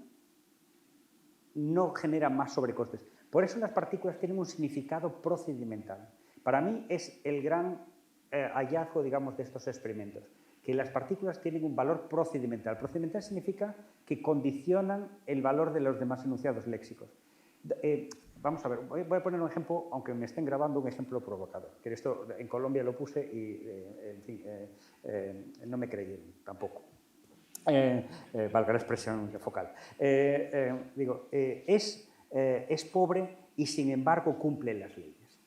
no genera más sobrecostes. Por eso las partículas tienen un significado procedimental. Para mí es el gran hallazgo, digamos, de estos experimentos, que las partículas tienen un valor procedimental. Procedimental significa que condicionan el valor de los demás enunciados léxicos. Vamos a ver, voy a poner un ejemplo, aunque me estén grabando, un ejemplo provocador. Que esto en Colombia lo puse y, en fin, no me creyeron tampoco. Valga la expresión focal. Digo, es pobre y, sin embargo, cumple las leyes.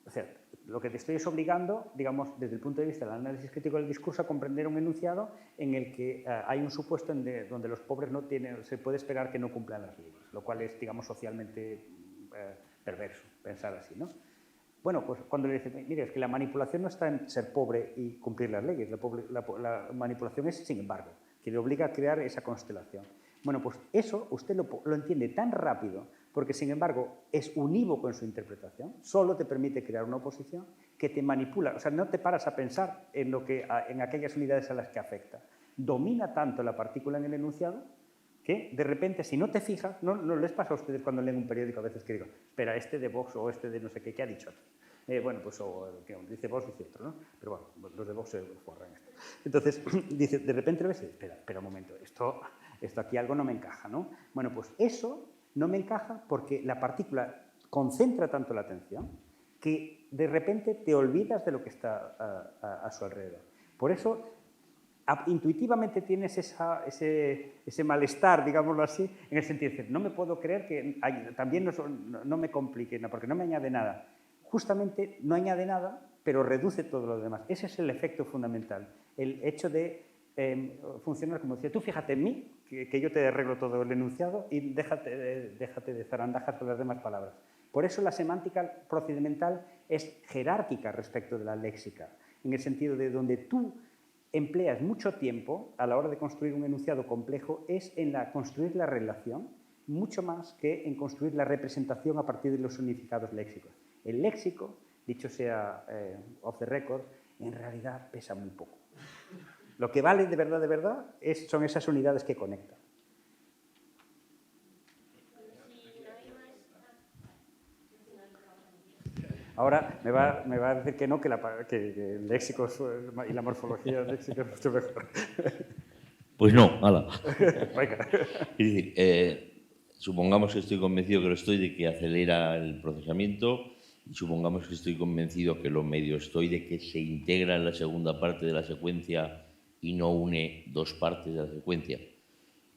O sea, lo que te estoy es obligando, digamos, desde el punto de vista del análisis crítico del discurso, a comprender un enunciado en el que hay un supuesto donde los pobres no tienen, se puede esperar que no cumplan las leyes, lo cual es, digamos, socialmente perverso pensar así, ¿no? Bueno, pues cuando le dices, mire, es que la manipulación no está en ser pobre y cumplir las leyes, la manipulación es, sin embargo, que le obliga a crear esa constelación. Bueno, pues eso usted lo entiende tan rápido, porque, sin embargo, es unívoco en su interpretación, solo te permite crear una oposición que te manipula, o sea, no te paras a pensar en aquellas unidades a las que afecta. Domina tanto la partícula en el enunciado que, de repente, si no te fijas, no les pasa a ustedes cuando leen un periódico a veces que digo, espera, este de Vox o este de no sé qué ha dicho otro. Bueno, pues dice Vox, dice otro, ¿no? Pero bueno, los de Vox se forran esto. Entonces, dice, de repente lo ves y dice, espera un momento, esto aquí algo no me encaja, ¿no? Bueno, pues eso no me encaja porque la partícula concentra tanto la atención que de repente te olvidas de lo que está a su alrededor. Por eso, intuitivamente tienes ese malestar, digámoslo así, en el sentido de decir, no me puedo creer que también no me complique, porque no me añade nada. Justamente no añade nada, pero reduce todo lo demás. Ese es el efecto fundamental, el hecho de funcionar como decía, tú fíjate en mí, que yo te arreglo todo el enunciado y déjate de zarandajas con las demás palabras. Por eso la semántica procedimental es jerárquica respecto de la léxica, en el sentido de donde tú empleas mucho tiempo a la hora de construir un enunciado complejo es en construir la relación, mucho más que en construir la representación a partir de los significados léxicos. El léxico, dicho sea off the record, en realidad pesa muy poco. Lo que vale de verdad, son esas unidades que conectan. Ahora me va a decir que no, que el léxico y la morfología del léxico es mucho mejor. Pues no, hala. Venga. Es decir, supongamos que estoy convencido que lo estoy de que acelera el procesamiento y supongamos que estoy convencido que lo medio estoy de que se integra en la segunda parte de la secuencia y no une dos partes de la secuencia.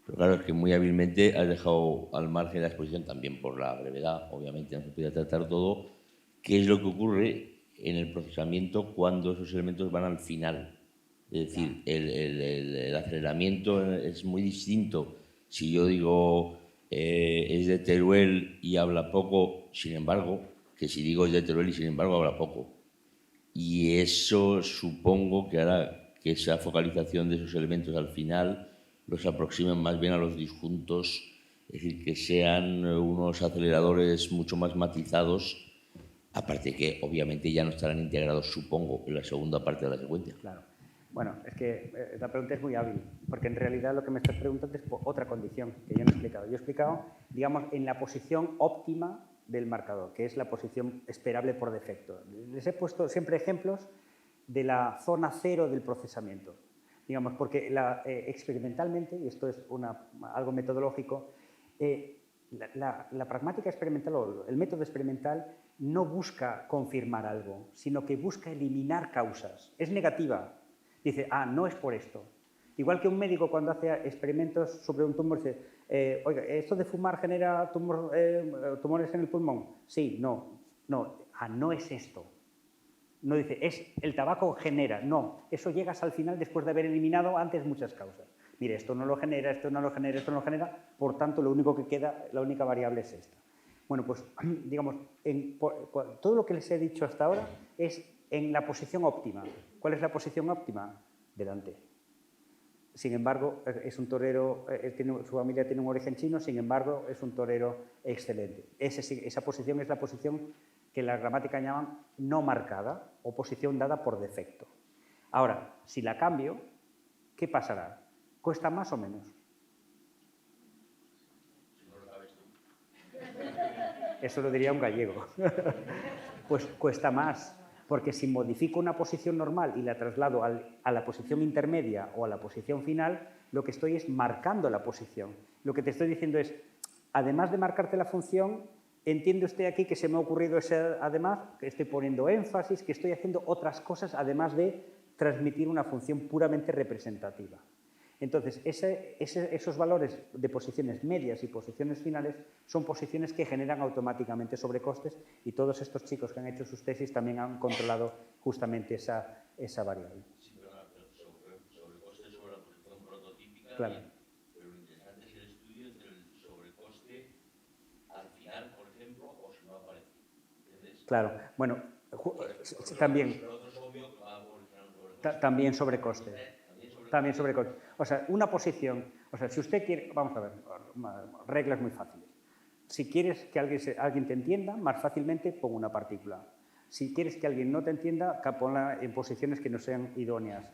Pero claro, es que muy hábilmente has dejado al margen de la exposición, también por la brevedad, obviamente no se puede tratar todo, qué es lo que ocurre en el procesamiento cuando esos elementos van al final. Es decir, el aceleramiento es muy distinto. Si yo digo es de Teruel y habla poco, sin embargo, que si digo es de Teruel y sin embargo habla poco. Y eso supongo que hará que esa focalización de esos elementos al final los aproximen más bien a los disjuntos, es decir, que sean unos aceleradores mucho más matizados, aparte que obviamente ya no estarán integrados, supongo, en la segunda parte de la secuencia. Claro. Bueno, es que la pregunta es muy hábil, porque en realidad lo que me estás preguntando es por otra condición que yo no he explicado. Yo he explicado, digamos, en la posición óptima del marcador, que es la posición esperable por defecto. Les he puesto siempre ejemplos de la zona cero del procesamiento. Digamos, porque experimentalmente, y esto es algo metodológico, la pragmática experimental o el método experimental no busca confirmar algo, sino que busca eliminar causas. Es negativa. Dice, no es por esto. Igual que un médico cuando hace experimentos sobre un tumor dice, oiga, ¿esto de fumar genera tumores en el pulmón? Sí, no, no es esto. No dice, el tabaco genera, no. Eso llegas al final después de haber eliminado antes muchas causas. Mire, esto no lo genera, esto no lo genera, esto no lo genera, por tanto, lo único que queda, la única variable es esta. Bueno, pues, digamos, todo lo que les he dicho hasta ahora es en la posición óptima. ¿Cuál es la posición óptima? Delante. Sin embargo, es un torero, su familia tiene un origen chino, sin embargo, es un torero excelente. Esa posición es la posición que la gramática llaman no marcada o posición dada por defecto. Ahora, si la cambio, ¿qué pasará? ¿Cuesta más o menos? Eso lo diría un gallego. Pues cuesta más, porque si modifico una posición normal y la traslado a la posición intermedia o a la posición final, lo que estoy es marcando la posición. Lo que te estoy diciendo es, además de marcarte la función, entiende usted aquí que se me ha ocurrido ese además, que estoy poniendo énfasis, que estoy haciendo otras cosas además de transmitir una función puramente representativa. Entonces, esos valores de posiciones medias y posiciones finales son posiciones que generan automáticamente sobrecostes y todos estos chicos que han hecho sus tesis también han controlado justamente esa variable. Sí, pero sobrecostes sobre la posición prototípica. Claro. Pero lo interesante es el estudio entre el sobrecoste al final, por ejemplo, o si no aparece. ¿Entiendes? Claro. Bueno, también. Pero otro es obvio que va a evolucionar un sobrecoste. También sobrecostes. También sobrecostes. O sea, una posición, o sea, si usted quiere, vamos a ver, reglas muy fáciles. Si quieres que alguien te entienda, más fácilmente pon una partícula. Si quieres que alguien no te entienda, ponla en posiciones que no sean idóneas.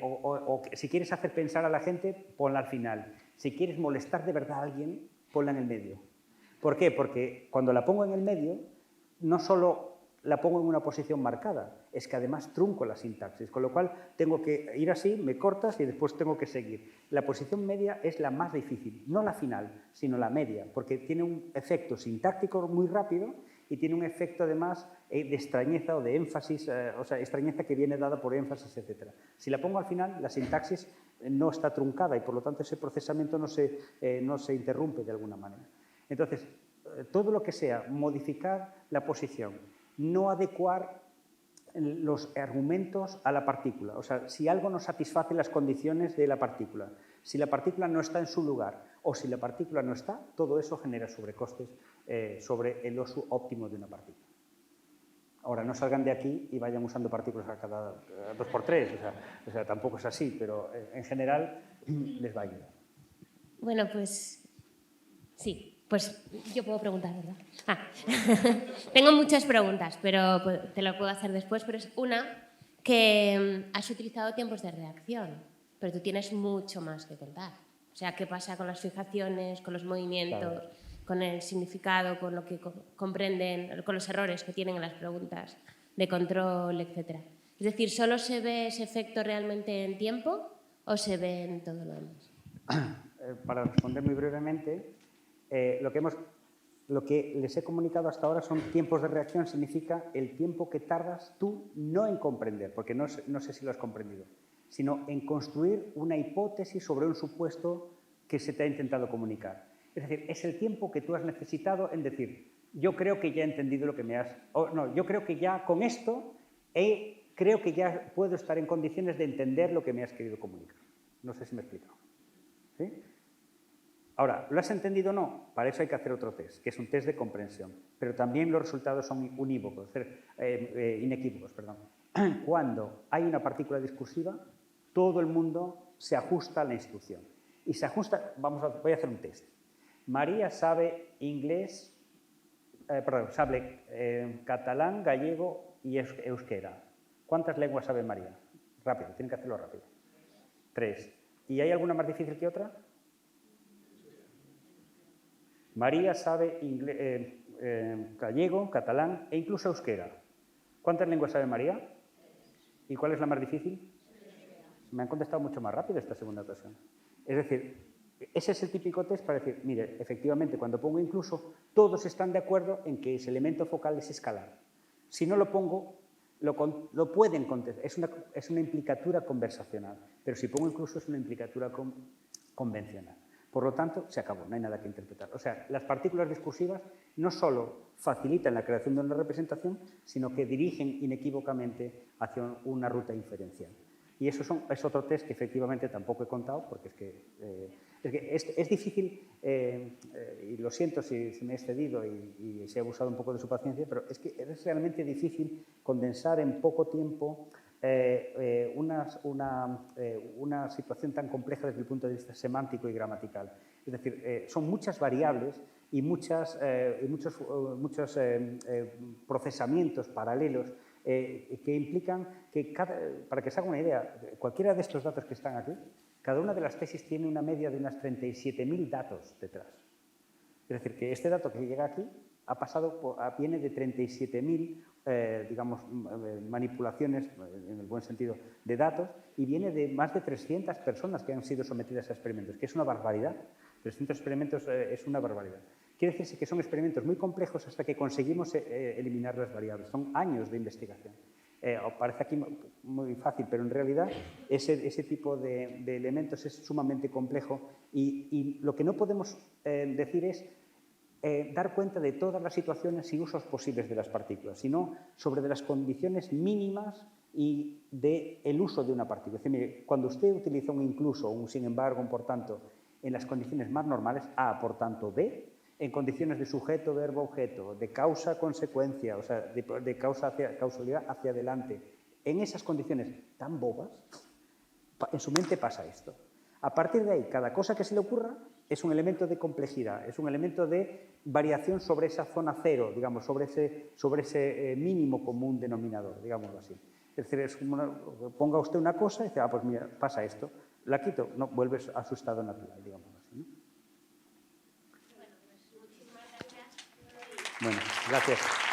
O si quieres hacer pensar a la gente, ponla al final. Si quieres molestar de verdad a alguien, ponla en el medio. ¿Por qué? Porque cuando la pongo en el medio, no solo la pongo en una posición marcada, es que además trunco la sintaxis, con lo cual tengo que ir así, me cortas y después tengo que seguir. La posición media es la más difícil, no la final, sino la media, porque tiene un efecto sintáctico muy rápido y tiene un efecto además de extrañeza o de énfasis, o sea, extrañeza que viene dada por énfasis, etc. Si la pongo al final, la sintaxis no está truncada y por lo tanto ese procesamiento no se interrumpe de alguna manera. Entonces, todo lo que sea modificar la posición, no adecuar los argumentos a la partícula. O sea, si algo no satisface las condiciones de la partícula, si la partícula no está en su lugar o si la partícula no está, todo eso genera sobrecostes sobre el uso óptimo de una partícula. Ahora, no salgan de aquí y vayan usando partículas a cada 2×3, o sea, tampoco es así, pero en general les va a ayudar. Bueno, pues sí. Pues yo puedo preguntar, ¿verdad? Tengo muchas preguntas, pero te lo puedo hacer después, pero es una que has utilizado tiempos de reacción, pero tú tienes mucho más que contar. O sea, ¿qué pasa con las fijaciones, con los movimientos, claro, con el significado, con lo que comprenden, con los errores que tienen en las preguntas de control, etcétera? Es decir, ¿solo se ve ese efecto realmente en tiempo o se ve en todo lo demás? Para responder muy brevemente, lo que les he comunicado hasta ahora son tiempos de reacción, significa el tiempo que tardas tú no en comprender, porque no sé si lo has comprendido, sino en construir una hipótesis sobre un supuesto que se te ha intentado comunicar. Es decir, es el tiempo que tú has necesitado en decir, yo creo que ya he entendido lo que me has... no, yo creo que ya con esto creo que ya puedo estar en condiciones de entender lo que me has querido comunicar. No sé si me he explicado. ¿Sí? Ahora, ¿lo has entendido o no? Para eso hay que hacer otro test, que es un test de comprensión. Pero también los resultados son unívocos, inequívocos. Perdón. Cuando hay una partícula discursiva, todo el mundo se ajusta a la instrucción. Y se ajusta, voy a hacer un test. María sabe inglés, sabe catalán, gallego y euskera. ¿Cuántas lenguas sabe María? Rápido, tienen que hacerlo rápido. 3. ¿Y hay alguna más difícil que otra? María sabe gallego, catalán e incluso euskera. ¿Cuántas lenguas sabe María? ¿Y cuál es la más difícil? Me han contestado mucho más rápido esta segunda ocasión. Es decir, ese es el típico test para decir, mire, efectivamente, cuando pongo incluso, todos están de acuerdo en que ese elemento focal es escalar. Si no lo pongo, lo pueden contestar. Es una implicatura conversacional, pero si pongo incluso es una implicatura convencional. Por lo tanto, se acabó, no hay nada que interpretar. O sea, las partículas discursivas no solo facilitan la creación de una representación, sino que dirigen inequívocamente hacia una ruta inferencial. Y eso es otro test que efectivamente tampoco he contado, porque es difícil, y lo siento si me he excedido y si he abusado un poco de su paciencia, pero es que es realmente difícil condensar en poco tiempo una situación tan compleja desde el punto de vista semántico y gramatical. Es decir, son muchas variables y muchos procesamientos paralelos que implican que, para que se haga una idea, cualquiera de estos datos que están aquí, cada una de las tesis tiene una media de unas 37.000 datos detrás. Es decir, que este dato que llega aquí viene de 37.000, digamos, manipulaciones, en el buen sentido, de datos, y viene de más de 300 personas que han sido sometidas a experimentos, que es una barbaridad. 300 experimentos es una barbaridad. Quiere decirse que son experimentos muy complejos hasta que conseguimos eliminar las variables. Son años de investigación. Parece aquí muy fácil, pero en realidad ese tipo de elementos es sumamente complejo y lo que no podemos decir es dar cuenta de todas las situaciones y usos posibles de las partículas, sino sobre las condiciones mínimas y del uso de una partícula. Es decir, mire, cuando usted utiliza un incluso, un sin embargo, un por tanto, en las condiciones más normales, A por tanto B, en condiciones de sujeto, verbo, objeto, de causa-consecuencia, o sea, de causalidad hacia adelante, en esas condiciones tan bobas, en su mente pasa esto. A partir de ahí, cada cosa que se le ocurra es un elemento de complejidad, es un elemento de variación sobre esa zona cero, digamos, sobre ese mínimo común denominador, digámoslo así. Es decir, ponga usted una cosa y dice, pues mira, pasa esto, la quito, no, vuelves a su estado natural, digámoslo así, ¿no? Bueno, gracias.